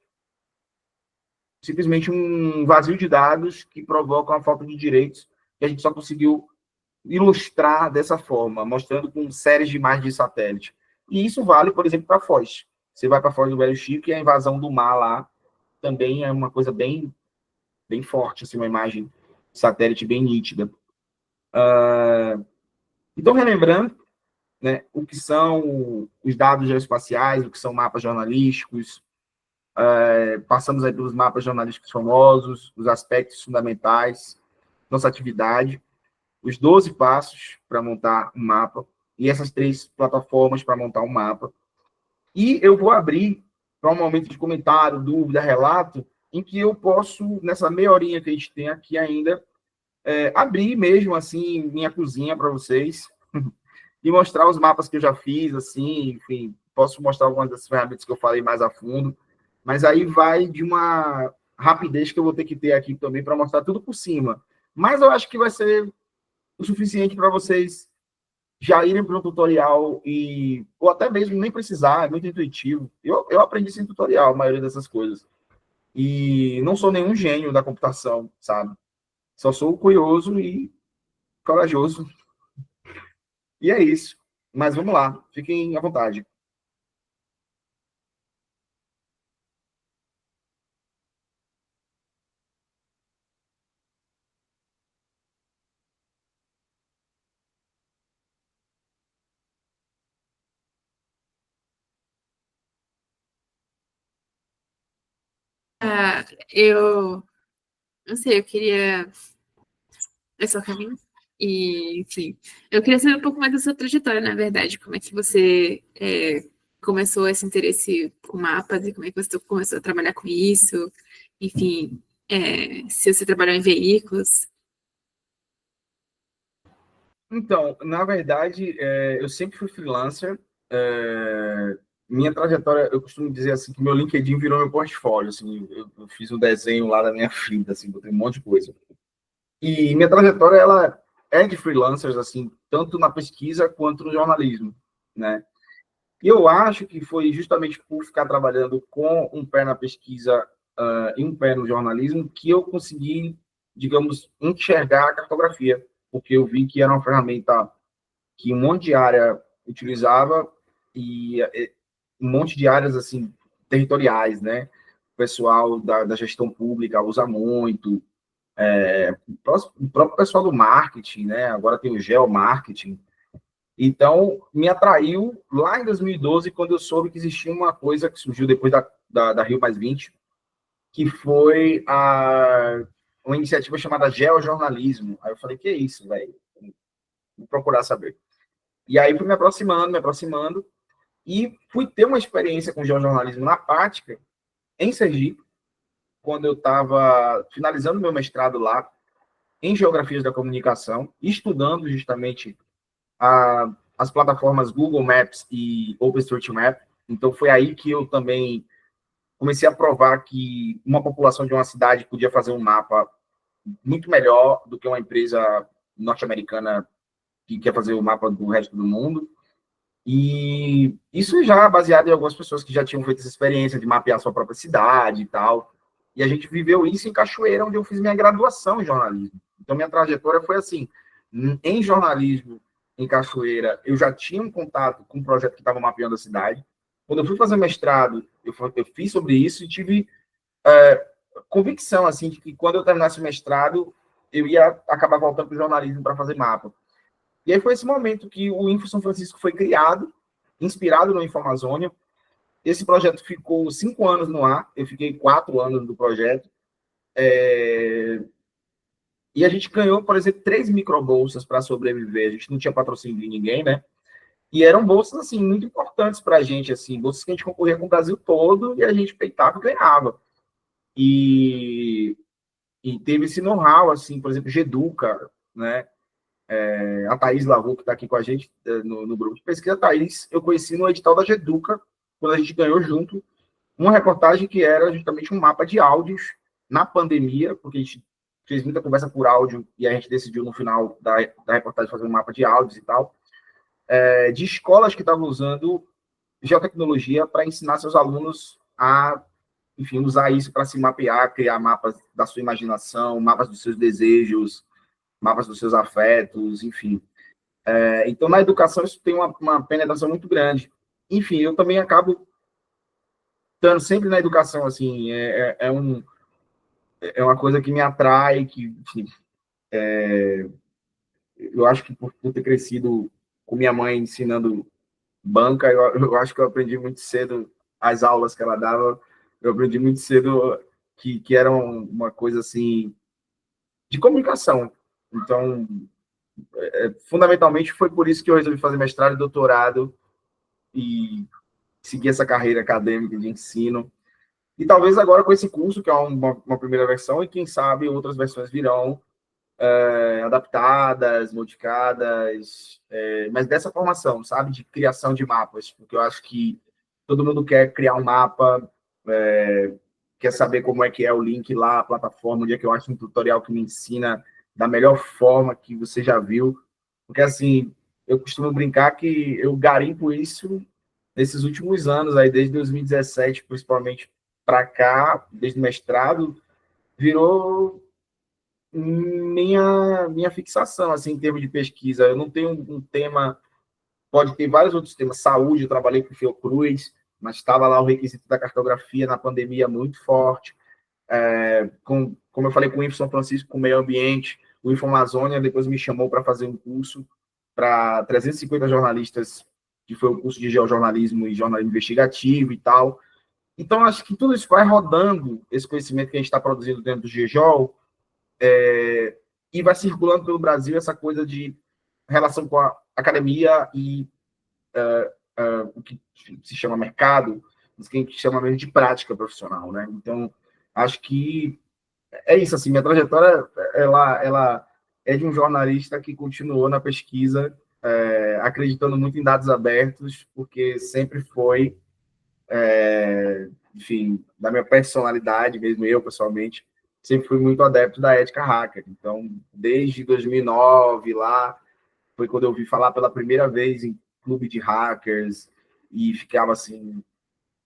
Simplesmente um vazio de dados que provoca uma falta de direitos que a gente só conseguiu ilustrar dessa forma, mostrando com séries de imagens de satélite. E isso vale, por exemplo, para Foz. Você vai para Foz do Velho Chico e a invasão do mar lá também é uma coisa bem, bem forte, assim, uma imagem de satélite bem nítida. Então, relembrando, né, o que são os dados geoespaciais, o que são mapas jornalísticos, passamos aí pelos mapas jornalísticos famosos, os aspectos fundamentais, nossa atividade, os 12 passos para montar um mapa, e essas 3 plataformas para montar um mapa. E eu vou abrir para um momento de comentário, dúvida, relato, em que eu posso, nessa meia horinha que a gente tem aqui ainda, abrir mesmo, assim, minha cozinha para vocês e mostrar os mapas que eu já fiz, assim, enfim, posso mostrar algumas das ferramentas que eu falei mais a fundo, mas aí vai de uma rapidez que eu vou ter que ter aqui também para mostrar tudo por cima. Mas eu acho que vai ser o suficiente para vocês já irem para um tutorial ou até mesmo nem precisar, é muito intuitivo. Eu aprendi sem tutorial, a maioria dessas coisas. E não sou nenhum gênio da computação, sabe? Só sou curioso e corajoso. E é isso. Mas vamos lá, fiquem à vontade. Ah, eu não sei, eu queria. É só caminho. E, enfim, eu queria saber um pouco mais da sua trajetória, na verdade. Como é que você começou esse interesse com mapas e como é que você começou a trabalhar com isso? Enfim, se você trabalhou em veículos. Então, na verdade, eu sempre fui freelancer. Minha trajetória, eu costumo dizer assim, que meu LinkedIn virou meu portfólio. Assim, eu fiz um desenho lá da minha vida, assim, botei um monte de coisa. E minha trajetória, ela é de freelancers, assim, tanto na pesquisa quanto no jornalismo, né? E eu acho que foi justamente por ficar trabalhando com um pé na pesquisa e um pé no jornalismo que eu consegui, digamos, enxergar a cartografia, porque eu vi que era uma ferramenta que um monte de área utilizava e um monte de áreas, assim, territoriais, né? O pessoal da gestão pública usa muito, o próprio pessoal do marketing, né? Agora tem o geomarketing. Então, me atraiu lá em 2012, quando eu soube que existia uma coisa que surgiu depois da Rio Mais 20, que foi uma iniciativa chamada Geojornalismo. Aí eu falei, que é isso, velho? Vou procurar saber. E aí fui me aproximando, e fui ter uma experiência com geojornalismo na prática, em Sergipe, quando eu estava finalizando meu mestrado lá, em Geografias da Comunicação, estudando justamente as plataformas Google Maps e OpenStreetMap. Então, foi aí que eu também comecei a provar que uma população de uma cidade podia fazer um mapa muito melhor do que uma empresa norte-americana que quer fazer o mapa do resto do mundo. E isso já baseado em algumas pessoas que já tinham feito essa experiência de mapear sua própria cidade e tal. E a gente viveu isso em Cachoeira, onde eu fiz minha graduação em jornalismo. Então, minha trajetória foi assim, em jornalismo, em Cachoeira, eu já tinha um contato com um projeto que estava mapeando a cidade. Quando eu fui fazer mestrado, eu fiz sobre isso e tive convicção, assim, de que quando eu terminasse o mestrado, eu ia acabar voltando para o jornalismo para fazer mapa. E aí foi esse momento que o Info São Francisco foi criado, inspirado no Infamazônia. Esse projeto ficou 5 anos no ar, eu fiquei 4 anos do projeto. E a gente ganhou, por exemplo, 3 microbolsas para sobreviver. A gente não tinha patrocínio de ninguém, né? E eram bolsas, assim, muito importantes para a gente, assim, bolsas que a gente concorria com o Brasil todo e a gente peitava e ganhava. E teve esse know-how, assim, por exemplo, Geduca, né? A Thaís Lavô, que está aqui com a gente no grupo de pesquisa. A Thaís, eu conheci no edital da Geduca, quando a gente ganhou junto uma reportagem que era justamente um mapa de áudios na pandemia, porque a gente fez muita conversa por áudio e a gente decidiu no final da reportagem fazer um mapa de áudios e tal, de escolas que estavam usando geotecnologia para ensinar seus alunos a, enfim, usar isso para se mapear, criar mapas da sua imaginação, mapas dos seus desejos, mapas dos seus afetos, enfim. Então, na educação, isso tem uma penetração muito grande. Enfim, eu também acabo estando sempre na educação, assim, é uma coisa que me atrai, que, enfim, eu acho que por ter crescido com minha mãe ensinando banca, eu acho que eu aprendi muito cedo as aulas que ela dava, eu aprendi muito cedo que era uma coisa, assim, de comunicação. Então, fundamentalmente, foi por isso que eu resolvi fazer mestrado e doutorado e seguir essa carreira acadêmica de ensino. E talvez agora com esse curso, que é uma primeira versão, e quem sabe outras versões virão, adaptadas, modificadas, mas dessa formação, sabe, de criação de mapas, porque eu acho que todo mundo quer criar um mapa, quer saber como é que é o link lá, a plataforma, onde é que eu acho um tutorial que me ensina da melhor forma que você já viu, porque assim, eu costumo brincar que eu garimpo isso nesses últimos anos, aí desde 2017, principalmente para cá, desde o mestrado, virou minha fixação, assim, em termos de pesquisa. Eu não tenho um tema, pode ter vários outros temas. Saúde, eu trabalhei com o Fiocruz, mas estava lá o requisito da cartografia na pandemia muito forte. Como eu falei com o INFO São Francisco, com o meio ambiente, o INFO Amazônia depois me chamou para fazer um curso para 350 jornalistas, que foi o curso de geojornalismo e jornalismo investigativo e tal. Então, acho que tudo isso vai rodando, esse conhecimento que a gente está produzindo dentro do GeoJol, e vai circulando pelo Brasil essa coisa de relação com a academia e o que se chama mercado, mas que a gente chama mesmo de prática profissional, né? Então, acho que é isso, assim, minha trajetória, ela é de um jornalista que continuou na pesquisa, acreditando muito em dados abertos, porque sempre foi, enfim, da minha personalidade, mesmo eu, pessoalmente, sempre fui muito adepto da ética hacker. Então, desde 2009, lá, foi quando eu ouvi falar pela primeira vez em clube de hackers, e ficava assim,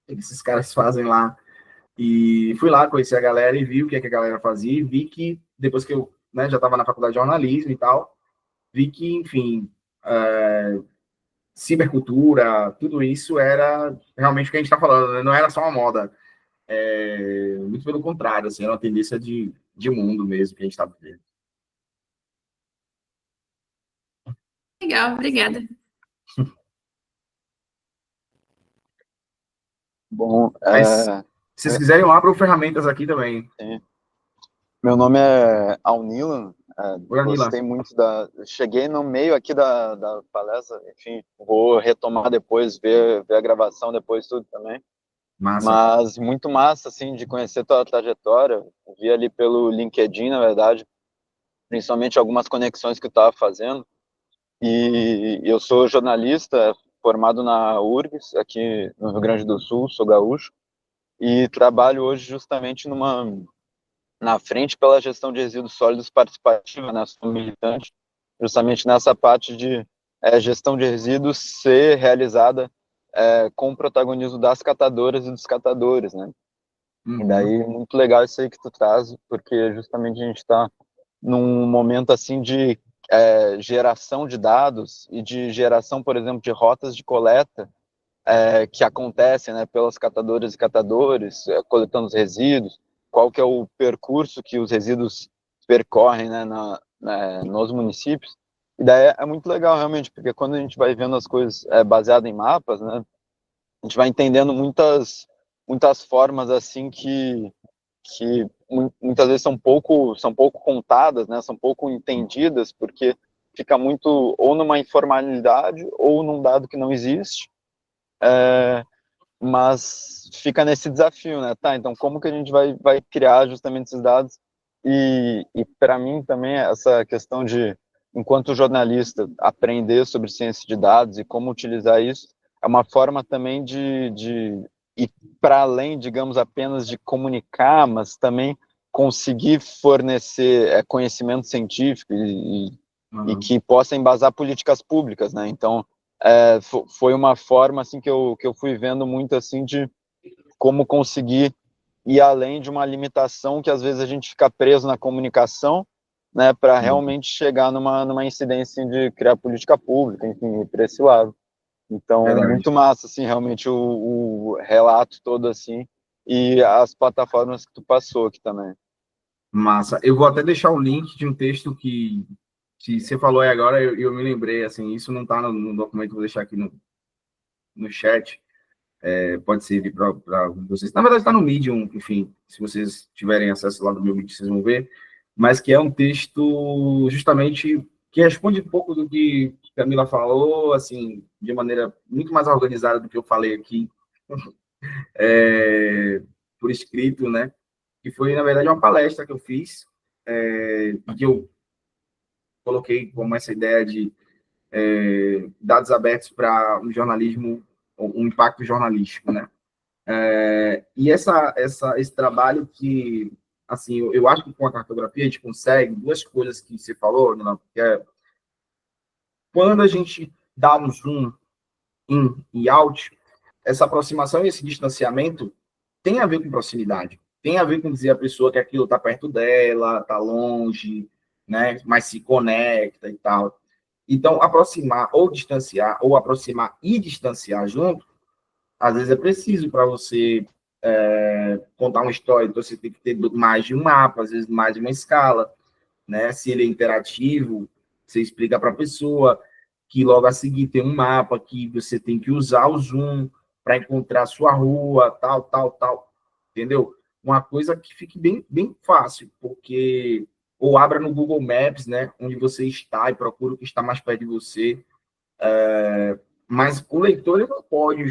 o que esses caras fazem lá? E fui lá conhecer a galera e vi o que, é que a galera fazia, e vi que, depois que eu, né, já estava na faculdade de jornalismo e tal, vi que, enfim, cibercultura, tudo isso era realmente o que a gente está falando, né? Não era só uma moda, muito pelo contrário, assim, era uma tendência de mundo mesmo que a gente está vivendo. Legal, obrigada. Bom, Mas, se vocês quiserem, eu abro ferramentas aqui também. meu nome é Alnilan, Oi, Anila. gostei muito cheguei no meio aqui da palestra, enfim, vou retomar depois, ver a gravação depois, tudo também. Massa. Mas muito massa, assim, de conhecer tua trajetória, vi ali pelo LinkedIn, na verdade, principalmente algumas conexões que tu estava fazendo, e eu sou jornalista, formado na URGS, aqui no Rio Grande do Sul, sou gaúcho, e trabalho hoje justamente na frente pela gestão de resíduos sólidos participativa, né, sou militante, justamente nessa parte de gestão de resíduos ser realizada com o protagonismo das catadoras e dos catadores, né? Uhum. E daí, muito legal isso aí que tu traz, porque justamente a gente está num momento, assim, de geração de dados e de geração, por exemplo, de rotas de coleta que acontecem, né, pelas catadoras e catadores, coletando os resíduos, qual que é o percurso que os resíduos percorrem, né, nos municípios. E daí é muito legal, realmente, porque quando a gente vai vendo as coisas baseadas em mapas, né, a gente vai entendendo muitas formas, assim, que muitas vezes são pouco contadas, né, são pouco entendidas, porque fica muito ou numa informalidade ou num dado que não existe, mas fica nesse desafio, né? Tá, então como que a gente vai criar justamente esses dados? E para mim também essa questão de, enquanto jornalista, aprender sobre ciência de dados e como utilizar isso é uma forma também de ir para além, digamos, apenas de comunicar, mas também conseguir fornecer conhecimento científico e que possa embasar políticas públicas, né? Então, foi uma forma assim que eu fui vendo muito assim de como conseguir ir além de uma limitação que às vezes a gente fica preso na comunicação, né, para realmente chegar numa incidência assim, de criar política pública, enfim, para esse lado. Então, muito massa assim, realmente o relato todo assim e as plataformas que tu passou aqui também. Massa. Eu vou até deixar o link de um texto que você falou aí agora, eu me lembrei, assim, isso não está no documento, vou deixar aqui no chat, pode servir para vocês. Na verdade, está no Medium, enfim, se vocês tiverem acesso lá do meu Medium, vocês vão ver, mas que é um texto justamente que responde um pouco do que Camila falou, assim, de maneira muito mais organizada do que eu falei aqui, por escrito, né? Que foi, na verdade, uma palestra que eu fiz, que eu coloquei como essa ideia de dados abertos para um jornalismo, um impacto jornalístico, né? E esse trabalho que, assim, eu acho que com a cartografia a gente consegue duas coisas que você falou, né, que é quando a gente dá um zoom in e out, essa aproximação e esse distanciamento tem a ver com proximidade, tem a ver com dizer a pessoa que aquilo está perto dela, está longe, né, mas se conecta e tal. Então, aproximar ou distanciar, ou aproximar e distanciar junto, às vezes é preciso para você contar uma história, então você tem que ter mais de um mapa, às vezes mais de uma escala, né? Se ele é interativo, você explica para a pessoa que logo a seguir tem um mapa que você tem que usar o zoom para encontrar a sua rua, tal, tal, tal, entendeu? Uma coisa que fique bem, bem fácil, porque ou abra no Google Maps, né, onde você está e procura o que está mais perto de você, mas o leitor ele não pode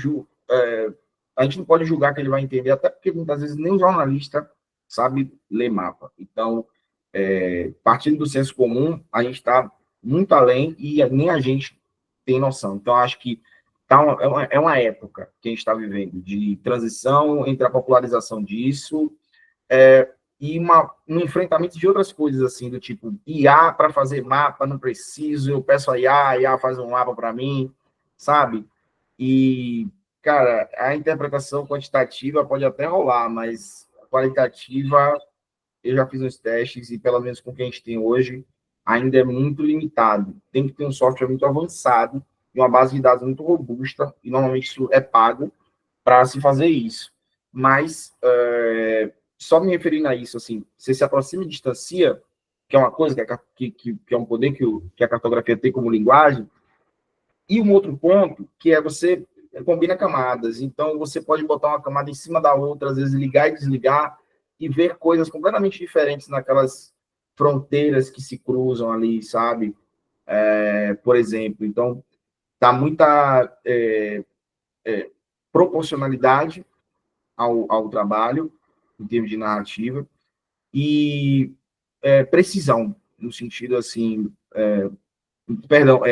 a gente não pode julgar que ele vai entender, até porque muitas vezes nem o jornalista sabe ler mapa. Então, partindo do senso comum, a gente está muito além e nem a gente tem noção. Então, acho que é uma época que a gente está vivendo de transição entre a popularização disso e um enfrentamento de outras coisas, assim, do tipo, IA para fazer mapa, não preciso, eu peço a IA faz um mapa para mim, sabe? E, cara, a interpretação quantitativa pode até rolar, mas a qualitativa, eu já fiz uns testes e, pelo menos com o que a gente tem hoje, ainda é muito limitado. Tem que ter um software muito avançado e uma base de dados muito robusta, e normalmente isso é pago para se fazer isso. Mas, só me referindo a isso, assim, você se aproxima e distancia, que é uma coisa, que é um poder que a cartografia tem como linguagem, e um outro ponto, que é você combina camadas. Então, você pode botar uma camada em cima da outra, às vezes ligar e desligar, e ver coisas completamente diferentes naquelas fronteiras que se cruzam ali, sabe? Por exemplo, então, dá muita proporcionalidade ao trabalho, em termos de narrativa, e precisão, no sentido assim, perdão,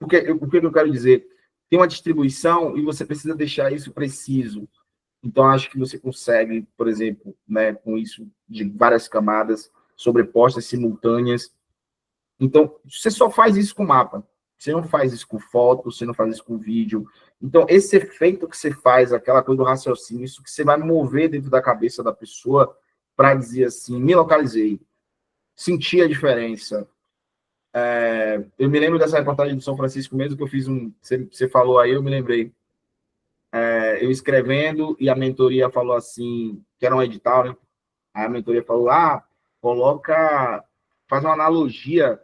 o que eu quero dizer? Tem uma distribuição e você precisa deixar isso preciso. Então, acho que você consegue, por exemplo, né, com isso de várias camadas sobrepostas, simultâneas. Então, você só faz isso com mapa. Você não faz isso com foto, você não faz isso com vídeo. Então, esse efeito que você faz, aquela coisa do raciocínio, isso que você vai mover dentro da cabeça da pessoa para dizer assim, me localizei, senti a diferença. Eu me lembro dessa reportagem do São Francisco mesmo, que eu fiz você falou aí, eu me lembrei. Eu escrevendo, e a mentoria falou assim, que era um edital, né? Aí a mentoria falou, faz uma analogia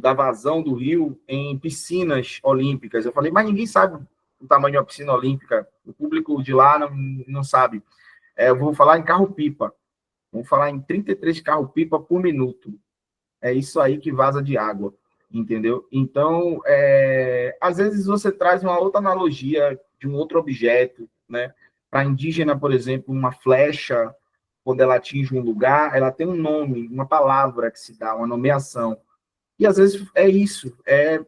da vazão do rio em piscinas olímpicas. Eu falei, mas ninguém sabe o tamanho de uma piscina olímpica, o público de lá não sabe. Eu vou falar em carro-pipa, vamos falar em 33 carro-pipa por minuto. É isso aí que vaza de água, entendeu? Então, às vezes você traz uma outra analogia de um outro objeto, né? Para indígena, por exemplo, uma flecha, quando ela atinge um lugar, ela tem um nome, uma palavra que se dá, uma nomeação. E às vezes é isso, é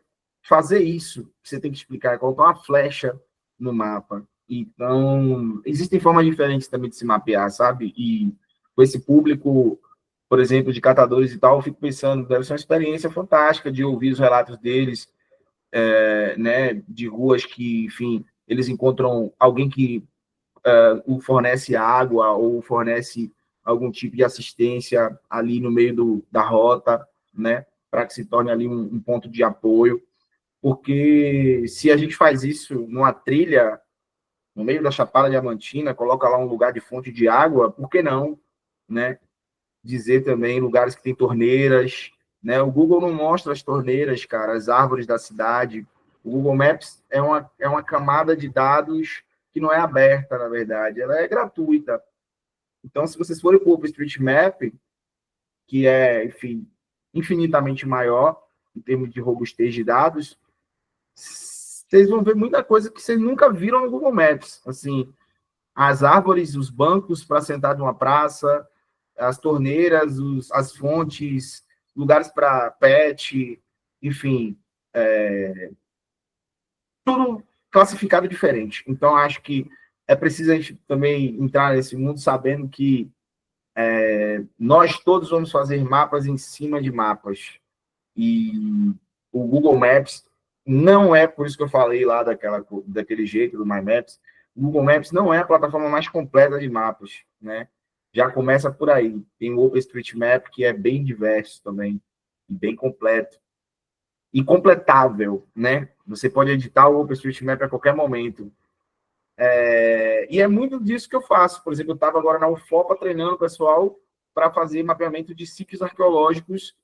fazer isso que você tem que explicar, colocar uma flecha no mapa. Então, existem formas diferentes também de se mapear, sabe? E com esse público, por exemplo, de catadores e tal, eu fico pensando, deve ser uma experiência fantástica de ouvir os relatos deles, né, de ruas que, enfim, eles encontram alguém que o fornece água ou fornece algum tipo de assistência ali no meio da rota, né, para que se torne ali um ponto de apoio, porque se a gente faz isso numa trilha, no meio da Chapada Diamantina, coloca lá um lugar de fonte de água, por que não, né? Dizer também lugares que tem torneiras, né? O Google não mostra as torneiras, cara, as árvores da cidade. O Google Maps é uma camada de dados que não é aberta, na verdade, ela é gratuita. Então, se vocês forem para o OpenStreetMap, que é, enfim, infinitamente maior em termos de robustez de dados, vocês vão ver muita coisa que vocês nunca viram no Google Maps. Assim, as árvores, os bancos para sentar numa praça, as torneiras, as fontes, lugares para pet, enfim, tudo classificado diferente. Então, acho que é preciso a gente também entrar nesse mundo sabendo que nós todos vamos fazer mapas em cima de mapas. E o Google Maps não é, por isso que eu falei lá daquele jeito do My Maps, o Google Maps não é a plataforma mais completa de mapas, né? Já começa por aí. Tem o OpenStreetMap, que é bem diverso também, e bem completo. E completável, né? Você pode editar o OpenStreetMap a qualquer momento. E é muito disso que eu faço. Por exemplo, eu estava agora na UFOPA treinando o pessoal para fazer mapeamento de sítios arqueológicos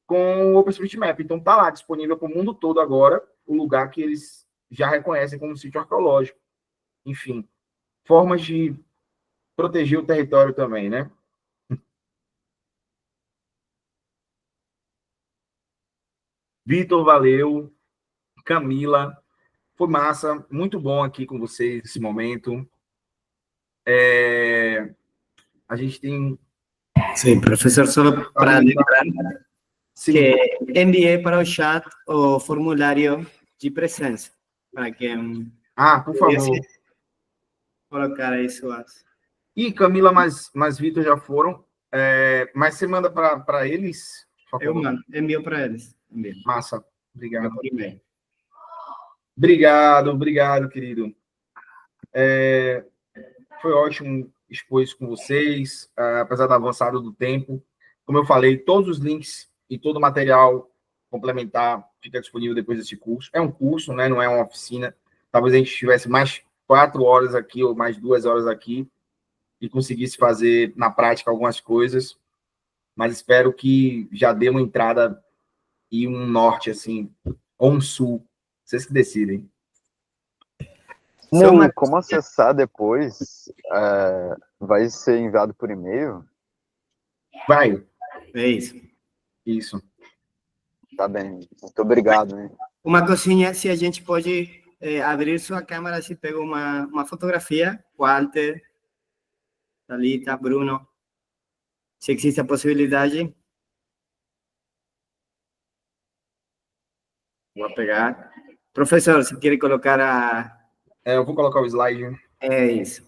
com o OpenStreetMap. Então, está lá disponível para o mundo todo agora, o lugar que eles já reconhecem como sítio arqueológico. Enfim, formas de proteger o território também, né? Vitor, valeu. Camila, foi massa. Muito bom aqui com vocês nesse momento. A gente tem... Sim, professor, só para lembrar Sim. que enviei para o chat o formulário de presença, para que Por favor. colocar aí suas... E Camila, mais Vitor já foram. Mas você manda para eles? Eu mando, envio para eles. Envio. Massa. Obrigado. Por e-mail. Obrigado, querido. Foi ótimo expor isso com vocês, apesar da avançada do tempo. Como eu falei, todos os links e todo o material complementar fica disponível depois desse curso. É um curso, né? Não é uma oficina. Talvez a gente tivesse mais 4 horas aqui ou mais 2 horas aqui e conseguisse fazer na prática algumas coisas, mas espero que já dê uma entrada e um norte, assim, ou um sul. Vocês que decidem. Como acessar depois? Vai ser enviado por e-mail? Vai. É isso. Isso. Tá bem. Muito obrigado, hein? Uma coisinha, se a gente pode abrir sua câmera, se pega uma fotografia, Walter, Thalita, Bruno, se existe a possibilidade. Vou pegar. Professor, se quer colocar a... Eu vou colocar o slide. É isso.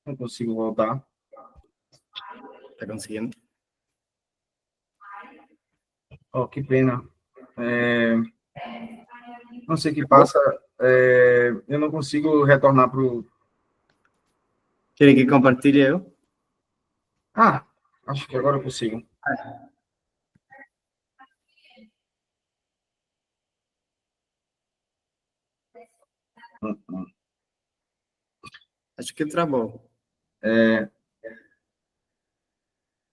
Não consigo voltar. Está conseguindo? Que pena. Não sei o que passa. Eu não consigo retornar para o... Quer que compartilhe eu? Acho que agora eu consigo. Acho que travou.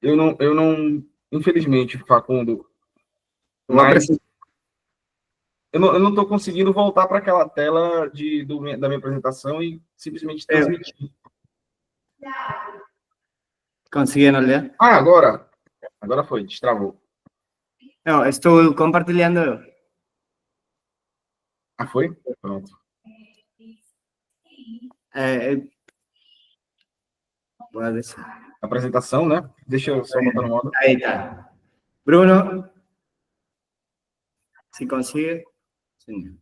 Eu não, infelizmente, Facundo, Vou mas apresentar. eu não estou conseguindo voltar para aquela tela da minha apresentação e simplesmente transmitir. Conseguiram ler? Agora foi, destravou. Não, estou compartilhando eu. Foi? Pronto. Vou deixar. Apresentação, né? Deixa eu só botar no modo. Aí está. Bruno, se consigue. Sim.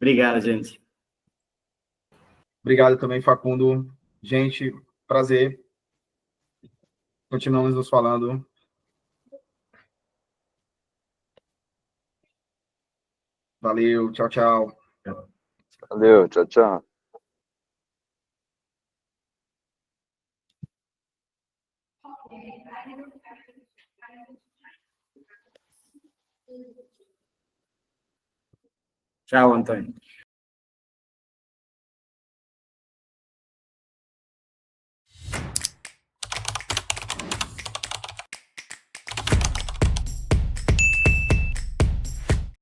Obrigado, gente. Obrigado também, Facundo. Gente, prazer. Continuamos nos falando. Valeu, tchau, tchau. Valeu, tchau, tchau. Tchau, Antônio.